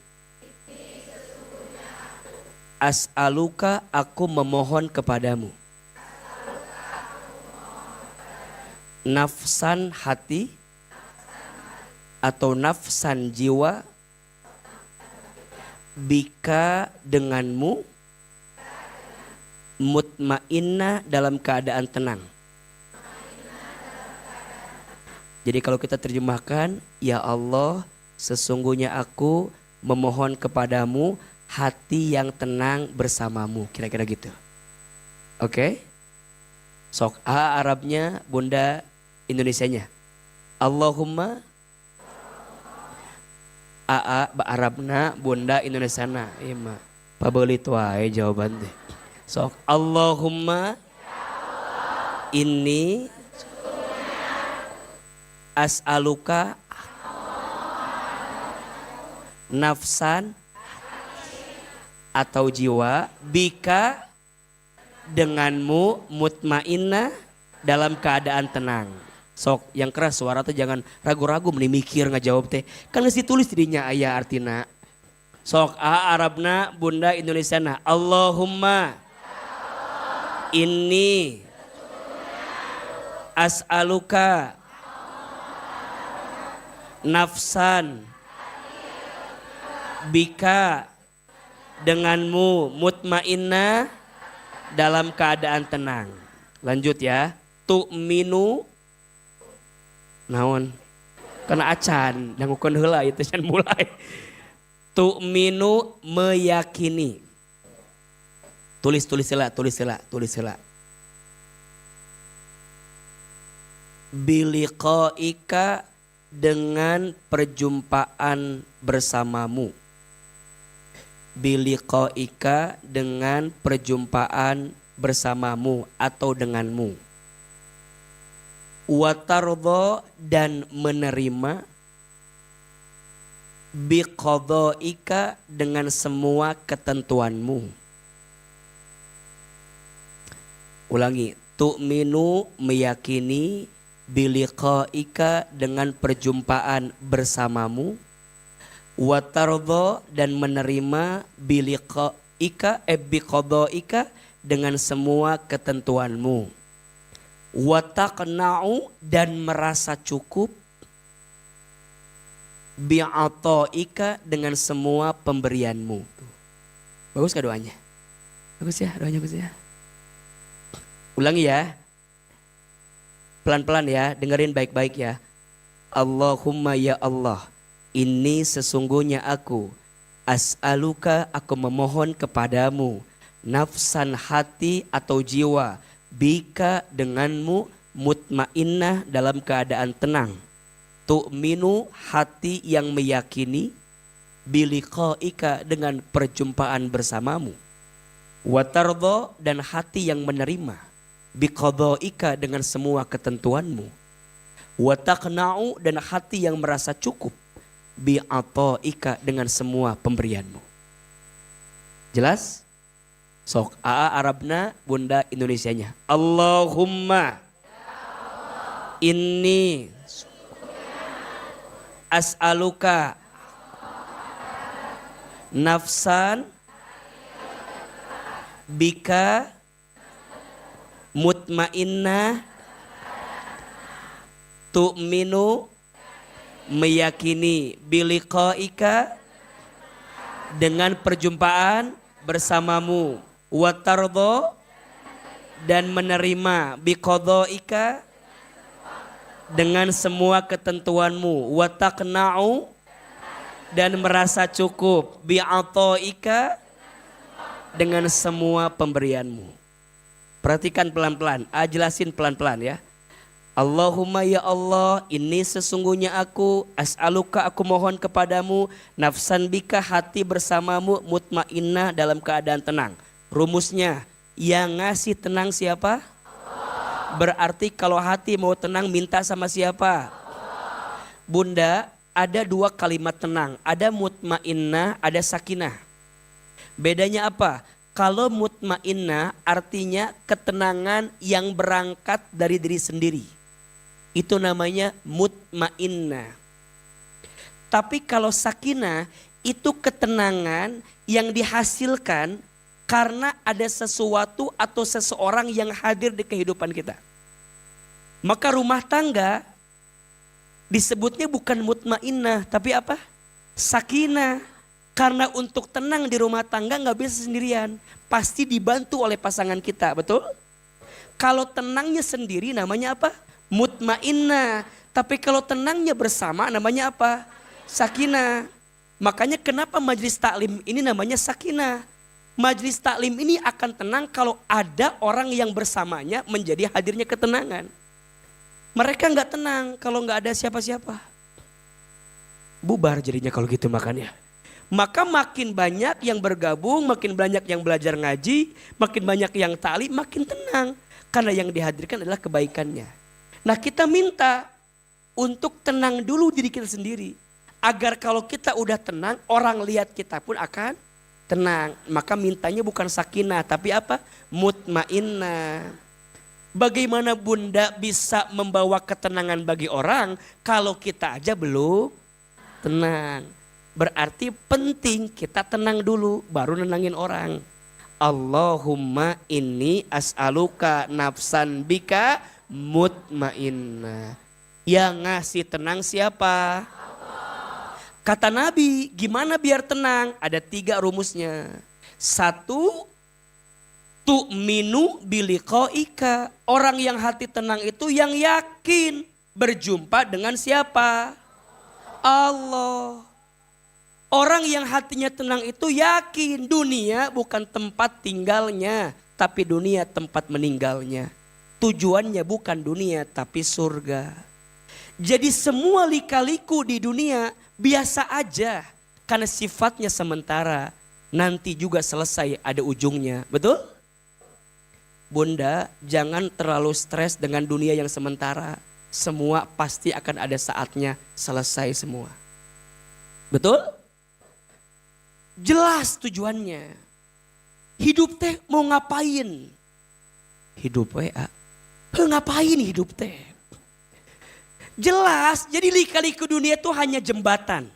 As'aluka aku memohon kepadamu. Nafsan hati atau nafsan jiwa, bika denganmu, mutmainnah dalam keadaan tenang. Jadi kalau kita terjemahkan, ya Allah, sesungguhnya aku memohon kepadamu hati yang tenang bersamamu. Kira-kira gitu. Oke? Sok A Arabnya, Bunda Indonesianya. Allahumma A Arabna, Bunda Indonesiana. Iya, pabelit wae jawaban teh. Sok Allahumma inni as'aluka nafsan atau jiwa, bika denganmu, mutmainnah dalam keadaan tenang. Sok yang keras suara tuh jangan ragu-ragu meni mikir ngajawab teh. Kan geus ditulis dirinya aya artina. Sok A Arabna, Bunda Indonesiana. Allahumma inni as'aluka nafsan bika denganmu, mutmainnah dalam keadaan tenang. Lanjut ya. Tu'minu naon? Karena acan dangukeun heula ieu teh can mulai. Tu'minu meyakini. Tulis heula. Biliqaika dengan perjumpaan bersamamu. Biliqaika dengan perjumpaan bersamamu atau denganmu. Watardha dan menerima. Biqadhaika dengan semua ketentuanmu. Ulangi, tu'minu meyakini, biliqaika dengan perjumpaan bersamamu, watardha dan menerima, biliqaika biqadhaika dengan semua ketentuanmu, wataqna'u dan merasa cukup, bi'ataika dengan semua pemberianmu. Bagus gak doanya? Bagus ya doanya, bagus ya. Ulangi ya. Pelan-pelan ya, dengerin baik-baik ya. Allahumma ya Allah, ini sesungguhnya aku, as'aluka aku memohon kepadamu, nafsan hati atau jiwa, bika denganmu, mutmainnah dalam keadaan tenang. Tu'minu hati yang meyakini, biliqaika dengan perjumpaan bersamamu. Watardha dan hati yang menerima, biqadhaika dengan semua ketentuanmu. Wataqna'u dan hati yang merasa cukup, bi'ataika dengan semua pemberianmu. Jelas? Sok A Arabna, Bunda Indonesianya. Allahumma inni as'aluka nafsan bika mutmainnah tu'minu meyakini, biliqaika dengan perjumpaan bersamamu, watardha dan menerima, biqadhaika dengan semua ketentuanmu, wataqna'u dan merasa cukup, bi'ataika dengan semua pemberianmu. Perhatikan pelan-pelan, jelasin pelan-pelan ya. Allahumma ya Allah, ini sesungguhnya aku, as'aluka aku mohon kepadamu, nafsan bika hati bersamamu, mutmainnah dalam keadaan tenang. Rumusnya, yang ngasih tenang siapa? Allah. Berarti kalau hati mau tenang minta sama siapa? Allah. Bunda, ada dua kalimat tenang, ada mutmainnah, ada sakinah. Bedanya apa? Kalau mutmainnah artinya ketenangan yang berangkat dari diri sendiri. Itu namanya mutmainnah. Tapi kalau sakinah itu ketenangan yang dihasilkan karena ada sesuatu atau seseorang yang hadir di kehidupan kita. Maka rumah tangga Disebutnya bukan mutmainnah, tapi apa? Sakinah. Karena untuk tenang di rumah tangga nggak bisa sendirian. Pasti dibantu oleh pasangan kita, betul? Kalau tenangnya sendiri namanya apa? Mutmainnah. Tapi kalau tenangnya bersama namanya apa? Sakinah. Makanya kenapa majelis taklim ini namanya sakinah. Majelis taklim ini akan tenang kalau ada orang yang bersamanya menjadi hadirnya ketenangan. Mereka nggak tenang kalau nggak ada siapa-siapa. Bubar jadinya kalau gitu makannya. Maka makin banyak yang bergabung, makin banyak yang belajar ngaji, makin banyak yang taklim, makin tenang. Karena yang dihadirkan adalah kebaikannya. Nah kita minta untuk tenang dulu diri kita sendiri. Agar kalau kita udah tenang, orang lihat kita pun akan tenang. Maka mintanya bukan sakinah, tapi apa? Mutmainnah. Bagaimana bunda bisa membawa ketenangan bagi orang kalau kita aja belum tenang? Berarti penting kita tenang dulu baru nenangin orang. Allahumma inni as'aluka nafsan bika mutmainnah. Yang ngasih tenang siapa? Kata Nabi, gimana biar tenang? Ada 3 rumusnya. 1, tu'minu biliqaika. Orang yang hati tenang itu yang yakin berjumpa dengan siapa? Allah. Orang yang hatinya tenang itu yakin dunia bukan tempat tinggalnya, tapi dunia tempat meninggalnya. Tujuannya bukan dunia tapi surga. Jadi semua lika-liku di dunia biasa aja karena sifatnya sementara. Nanti juga selesai ada ujungnya, betul? Bunda, jangan terlalu stres dengan dunia yang sementara. Semua pasti akan ada saatnya selesai semua. Betul? Jelas tujuannya. Hidup teh mau ngapain? Hidup WA. Ngapain hidup teh? Jelas, jadi lika-liku dunia itu hanya jembatan.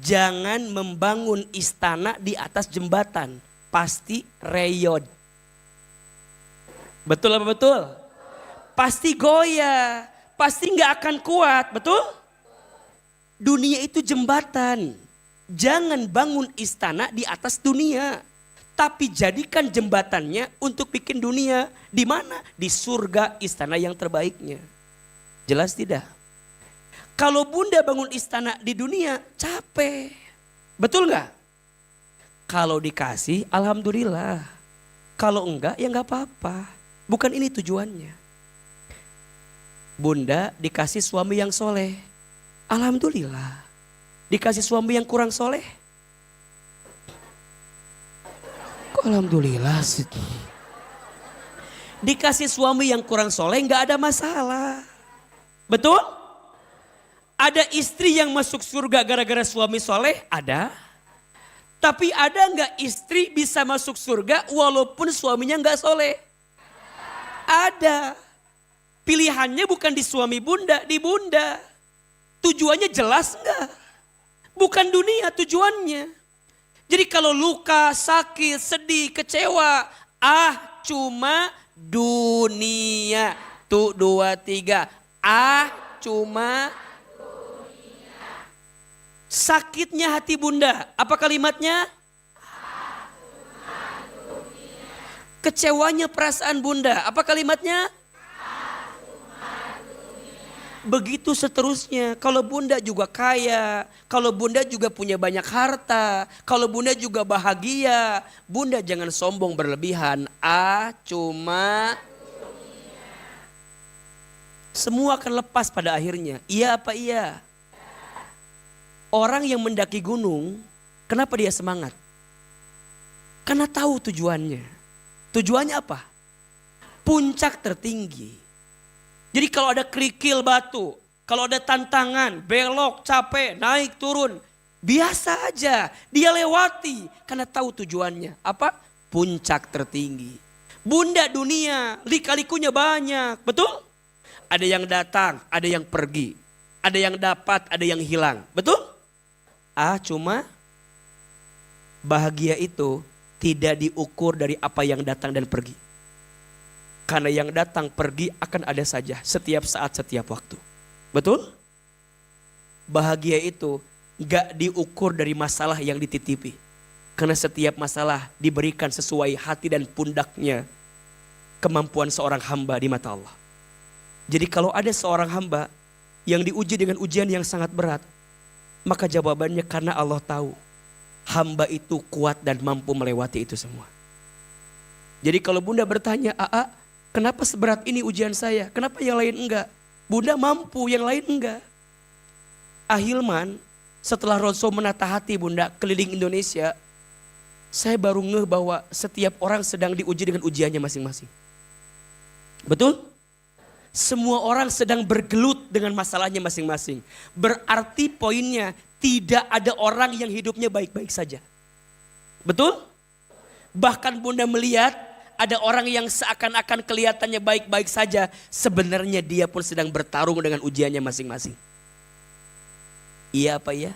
Jangan membangun istana di atas jembatan. Pasti reyod. Betul apa betul? Pasti goyah, pasti nggak akan kuat, betul? Dunia itu jembatan. Jangan bangun istana di atas dunia, tapi jadikan jembatannya untuk bikin dunia di mana? Di surga, istana yang terbaiknya. Jelas tidak? Kalau bunda bangun istana di dunia capek, betul nggak? Kalau dikasih, alhamdulillah. Kalau enggak, ya nggak apa-apa. Bukan ini tujuannya. Bunda dikasih suami yang soleh. Alhamdulillah. Dikasih suami yang kurang soleh. Kok alhamdulillah sih? Dikasih suami yang kurang soleh nggak ada masalah. Betul? Ada istri yang masuk surga gara-gara suami soleh? Ada. Tapi ada nggak istri bisa masuk surga walaupun suaminya nggak soleh? Ada. Pilihannya bukan di suami bunda, di bunda. Tujuannya jelas enggak? Bukan dunia tujuannya. Jadi kalau luka, sakit, sedih, kecewa. Cuma dunia. Tuh 2, 3. Cuma dunia. Sakitnya hati bunda. Apa kalimatnya? Kecewanya perasaan bunda. Apa kalimatnya? Begitu seterusnya. Kalau bunda juga kaya. Kalau bunda juga punya banyak harta. Kalau bunda juga bahagia. Bunda jangan sombong berlebihan. Cuma. Semua akan lepas pada akhirnya. Iya apa iya? Orang yang mendaki gunung. Kenapa dia semangat? Karena tahu tujuannya. Tujuannya apa? Puncak tertinggi. Jadi kalau ada kerikil batu, kalau ada tantangan, belok, capek, naik, turun. Biasa aja, dia lewati karena tahu tujuannya. Apa? Puncak tertinggi. Bunda dunia, lika-likunya banyak, betul? Ada yang datang, ada yang pergi. Ada yang dapat, ada yang hilang, betul? Cuma bahagia itu tidak diukur dari apa yang datang dan pergi. Karena yang datang pergi akan ada saja setiap saat, setiap waktu. Betul? bahagia itu gak diukur dari masalah yang dititipi. Karena setiap masalah diberikan sesuai hati dan pundaknya kemampuan seorang hamba di mata Allah. Jadi kalau ada seorang hamba yang diuji dengan ujian yang sangat berat, maka jawabannya karena Allah tahu hamba itu kuat dan mampu melewati itu semua. Jadi kalau bunda bertanya, "Aa, kenapa seberat ini ujian saya? Kenapa yang lain enggak?" Bunda mampu, yang lain enggak. Ahilman, setelah Rasul menata hati bunda keliling Indonesia, saya baru ngeh bahwa setiap orang sedang diuji dengan ujiannya masing-masing. Betul? Semua orang sedang bergelut dengan masalahnya masing-masing. Berarti poinnya tidak ada orang yang hidupnya baik-baik saja. Betul? Bahkan bunda melihat ada orang yang seakan-akan kelihatannya baik-baik saja. Sebenarnya dia pun sedang bertarung dengan ujiannya masing-masing. Iya apa iya?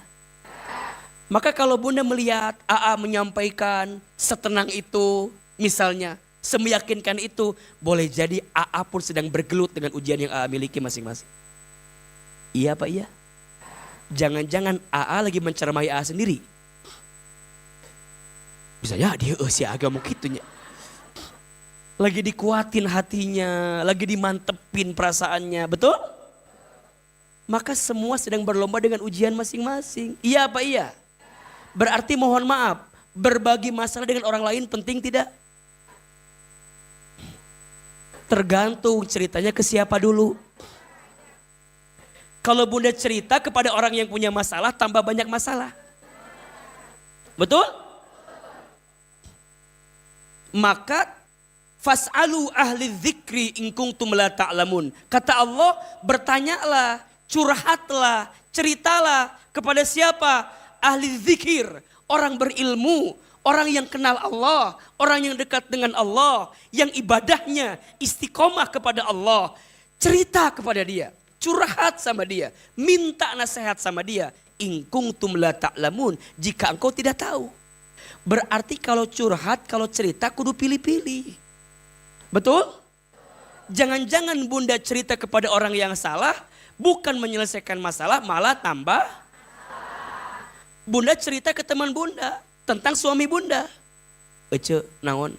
Maka kalau bunda melihat AA menyampaikan setenang itu misalnya, semeyakinkan itu, boleh jadi AA pun sedang bergelut dengan ujian yang AA miliki masing-masing. Iya apa iya? Jangan-jangan AA lagi mencermai AA sendiri. Bisa ya dia si agama gitunya. Lagi dikuatin hatinya, lagi dimantepin perasaannya, betul? Maka semua sedang berlomba dengan ujian masing-masing. Iya apa iya? Berarti mohon maaf, berbagi masalah dengan orang lain penting tidak? Tergantung ceritanya ke siapa dulu. Kalau bunda cerita kepada orang yang punya masalah, tambah banyak masalah. Betul? Maka fas'alu ahli dzikri in kuntum la ta'lamun. Kata Allah, bertanyalah, curhatlah, ceritalah kepada siapa? Ahli zikir, orang berilmu, orang yang kenal Allah, orang yang dekat dengan Allah, yang ibadahnya istiqomah kepada Allah. Cerita kepada dia, curhat sama dia, minta nasihat sama dia. In kuntum la ta'lamun, jika engkau tidak tahu. Berarti kalau curhat, kalau cerita kudu pilih-pilih. Betul? Jangan-jangan bunda cerita kepada orang yang salah, bukan menyelesaikan masalah, malah tambah. Bunda cerita ke teman bunda tentang suami bunda. Ece naon?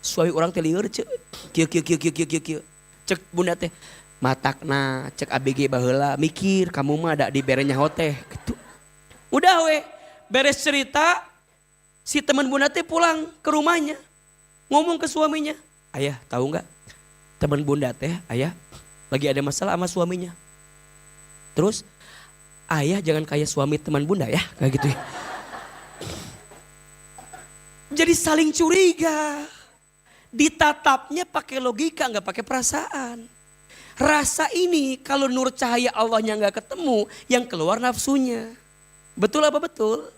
Suami orang teh lieur ce. Kieu. Cek bunda teh matakna cek ABG baheula mikir kamu mah ada di berenya hoteh gitu. Udah we, beres cerita si teman bunda teh pulang ke rumahnya. Ngomong ke suaminya, "Ayah, tahu enggak? Teman bunda teh, ayah lagi ada masalah sama suaminya." Terus, "Ayah jangan kayak suami teman bunda ya," kayak gitu ya. Jadi saling curiga. Ditatapnya pakai logika, nggak pakai perasaan. Rasa ini kalau nur cahaya Allahnya nggak ketemu, yang keluar nafsunya. Betul apa betul?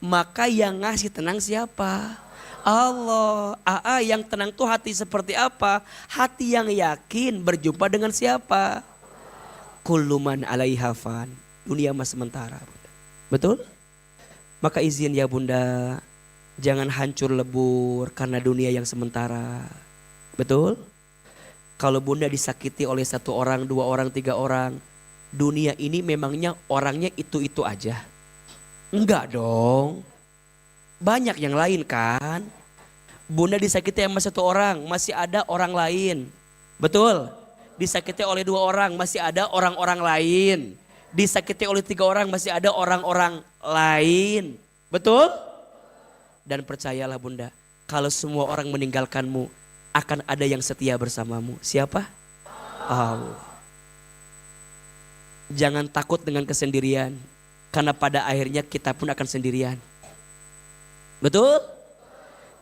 Maka yang ngasih tenang siapa? Allah. Yang tenang tuh hati seperti apa? Hati yang yakin berjumpa dengan siapa? Kullu man 'alaiha fan. Dunia mah sementara. Betul? Maka izin ya bunda, jangan hancur lebur karena dunia yang sementara. Betul? Kalau bunda disakiti oleh satu orang, dua orang, tiga orang, dunia ini memangnya orangnya itu-itu aja? Enggak dong. Banyak yang lain kan? Bunda disakiti sama satu orang, masih ada orang lain. Betul? Disakiti oleh dua orang, masih ada orang-orang lain. Disakiti oleh tiga orang, masih ada orang-orang lain. Betul? Dan percayalah bunda, kalau semua orang meninggalkanmu, akan ada yang setia bersamamu. Siapa? Allah. Jangan takut dengan kesendirian, karena pada akhirnya kita pun akan sendirian. Betul?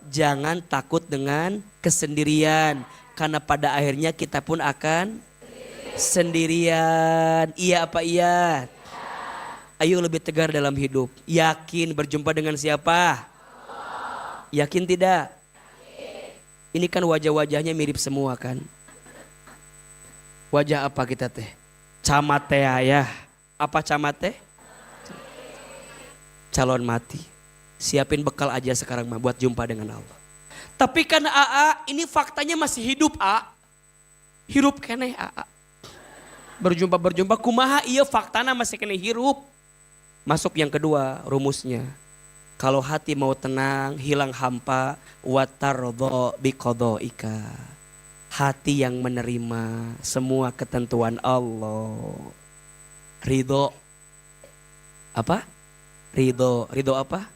Jangan takut dengan kesendirian, karena pada akhirnya kita pun akan sendirian. Iya apa iya? Ayo lebih tegar dalam hidup. Yakin berjumpa dengan siapa? Yakin tidak? Ini kan wajah-wajahnya mirip semua kan? Wajah apa kita teh? Camat teh ya. Apa camat teh? Calon mati. Siapin bekal aja sekarang mah buat jumpa dengan Allah. Tapi kan AA ini faktanya masih hidup A. Hirup keneh AA. Berjumpa kumaha iya faktana masih kena hirup. Masuk yang kedua rumusnya. Kalau hati mau tenang, hilang hampa, watardo biqada'ika. Hati yang menerima semua ketentuan Allah. Ridho. Apa? Ridho apa?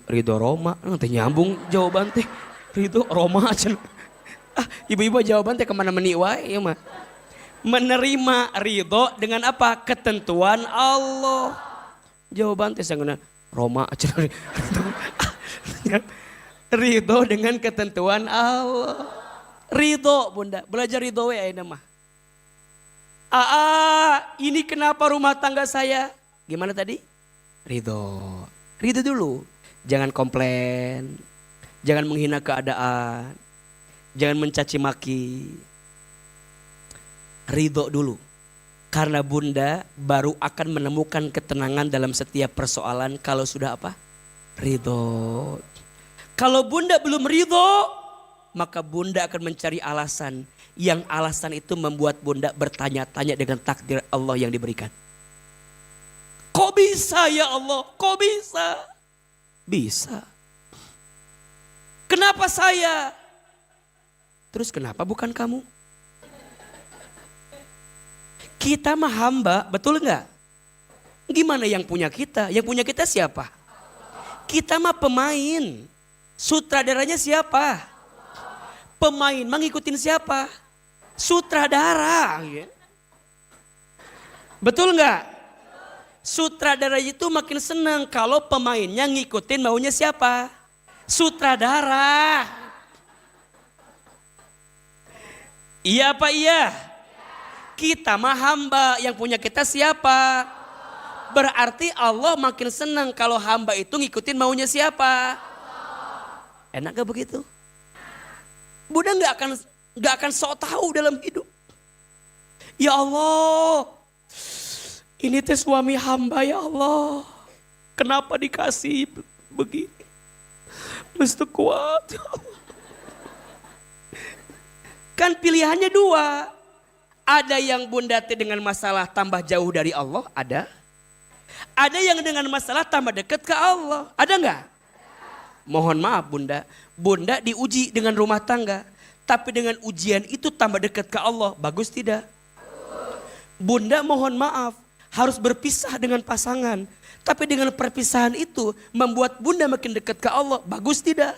Ridho Roma. Nanti nyambung jawaban teh. Ridho Roma aja. Ibu-ibu jawaban teh kemana meniwai ya mah. Menerima ridho dengan apa? Ketentuan Allah. Jawaban teh sangguna Roma aja. Ridho dengan ketentuan Allah. Ridho bunda, belajar ridho ya ini mah. Ini kenapa rumah tangga saya? Gimana tadi? Ridho. Ridho dulu. Jangan komplain. Jangan menghina keadaan. Jangan mencaci maki. Ridho dulu. Karena bunda baru akan menemukan ketenangan dalam setiap persoalan kalau sudah apa? Ridho. Kalau bunda belum ridho, maka bunda akan mencari alasan. Yang alasan itu membuat bunda bertanya-tanya dengan takdir Allah yang diberikan. Kok bisa ya Allah? Kok bisa? Bisa. Kenapa saya? Terus kenapa bukan kamu? Kita mah hamba, betul enggak? Gimana yang punya kita? Yang punya kita siapa? Kita mah pemain. Sutradaranya siapa? Pemain mah ngikutin siapa? Sutradara. Betul enggak? Sutradara itu makin senang kalau pemainnya ngikutin maunya siapa? Sutradara. Iya apa iya? Kita mah hamba, yang punya kita siapa? Berarti Allah makin senang kalau hamba itu ngikutin maunya siapa? Enak gak begitu? Bunda gak akan sok tahu dalam hidup. Ya Allah, ini teh suami hamba ya Allah. Kenapa dikasih begini? Mesti kuat. Kan pilihannya dua. Ada yang bunda teh dengan masalah tambah jauh dari Allah, ada. Ada yang dengan masalah tambah dekat ke Allah, ada enggak? Mohon maaf bunda, bunda diuji dengan rumah tangga. Tapi dengan ujian itu tambah dekat ke Allah, bagus tidak? Bunda mohon maaf, harus berpisah dengan pasangan. Tapi dengan perpisahan itu membuat bunda makin dekat ke Allah, bagus tidak?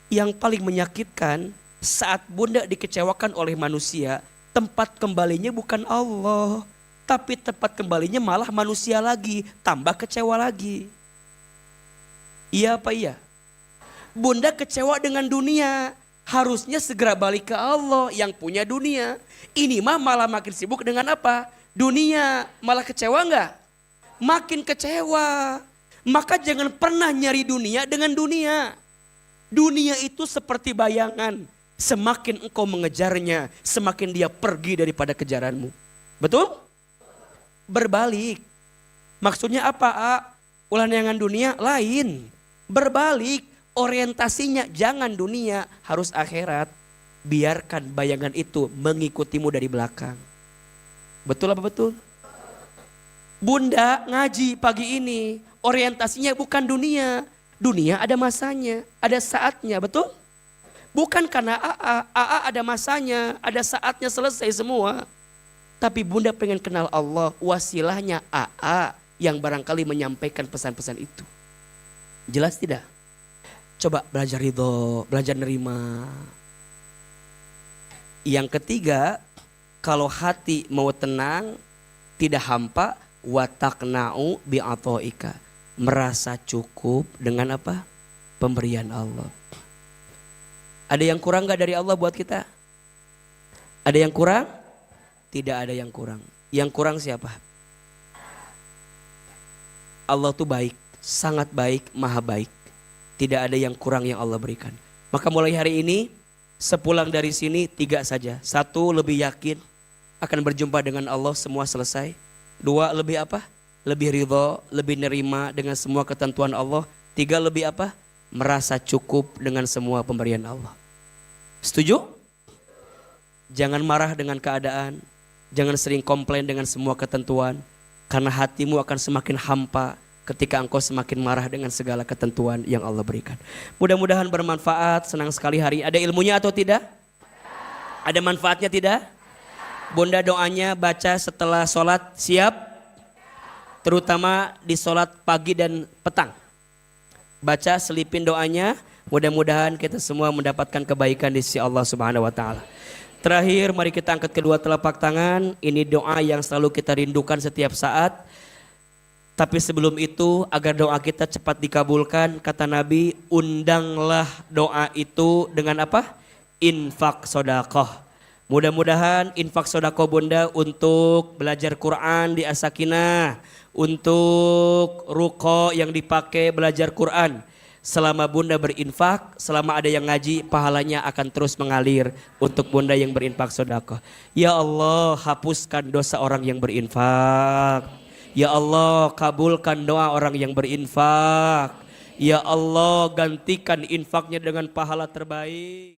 Yang paling menyakitkan, saat bunda dikecewakan oleh manusia, tempat kembalinya bukan Allah, tapi tempat kembalinya malah manusia lagi, tambah kecewa lagi. Iya apa iya? Bunda kecewa dengan dunia, harusnya segera balik ke Allah yang punya dunia. Ini mah malah makin sibuk dengan apa? Dunia, malah kecewa enggak? Makin kecewa. Maka jangan pernah nyari dunia dengan dunia. Dunia itu seperti bayangan. Semakin engkau mengejarnya, semakin dia pergi daripada kejaranmu. Betul? Berbalik. Maksudnya apa? Ulah neangan dunia lain. Berbalik. Orientasinya jangan dunia, harus akhirat. Biarkan bayangan itu mengikutimu dari belakang. Betul apa betul? Bunda ngaji pagi ini, orientasinya bukan dunia. Dunia ada masanya, ada saatnya, betul? Bukan karena AA ada masanya, ada saatnya selesai semua. Tapi bunda pengen kenal Allah, wasilahnya AA yang barangkali menyampaikan pesan-pesan itu. Jelas tidak? Coba belajar ridho, belajar nerima. Yang ketiga, kalau hati mau tenang, tidak hampa, watakna'u bi'ato'ika. Merasa cukup dengan apa? Pemberian Allah. Ada yang kurang gak dari Allah buat kita? Ada yang kurang? Tidak ada yang kurang. Yang kurang siapa? Allah tuh baik, sangat baik, maha baik. Tidak ada yang kurang yang Allah berikan. Maka mulai hari ini, sepulang dari sini 3 saja. 1, lebih yakin akan berjumpa dengan Allah, semua selesai. 2, lebih apa? Lebih ridho, lebih nerima dengan semua ketentuan Allah. 3, lebih apa? Merasa cukup dengan semua pemberian Allah. Setuju? Jangan marah dengan keadaan. Jangan sering komplain dengan semua ketentuan. Karena hatimu akan semakin hampa ketika engkau semakin marah dengan segala ketentuan yang Allah berikan. Mudah-mudahan bermanfaat. Senang sekali hari ini. Ada ilmunya atau tidak? Ada manfaatnya tidak? Bunda doanya baca setelah sholat siap? Terutama di sholat pagi dan petang. Baca selipin doanya. Mudah-mudahan kita semua mendapatkan kebaikan di sisi Allah Subhanahu wa taala. Terakhir mari kita angkat kedua telapak tangan. Ini doa yang selalu kita rindukan setiap saat. Tapi sebelum itu agar doa kita cepat dikabulkan, kata Nabi, undanglah doa itu dengan apa? Infak sedekah. Mudah-mudahan infak sedekah Bunda untuk belajar Quran di As-Sakinah, untuk ruko yang dipakai belajar Quran. Selama Bunda berinfak, selama ada yang ngaji, pahalanya akan terus mengalir untuk Bunda yang berinfak sedekah. Ya Allah, hapuskan dosa orang yang berinfak. Ya Allah, kabulkan doa orang yang berinfak. Ya Allah, gantikan infaknya dengan pahala terbaik.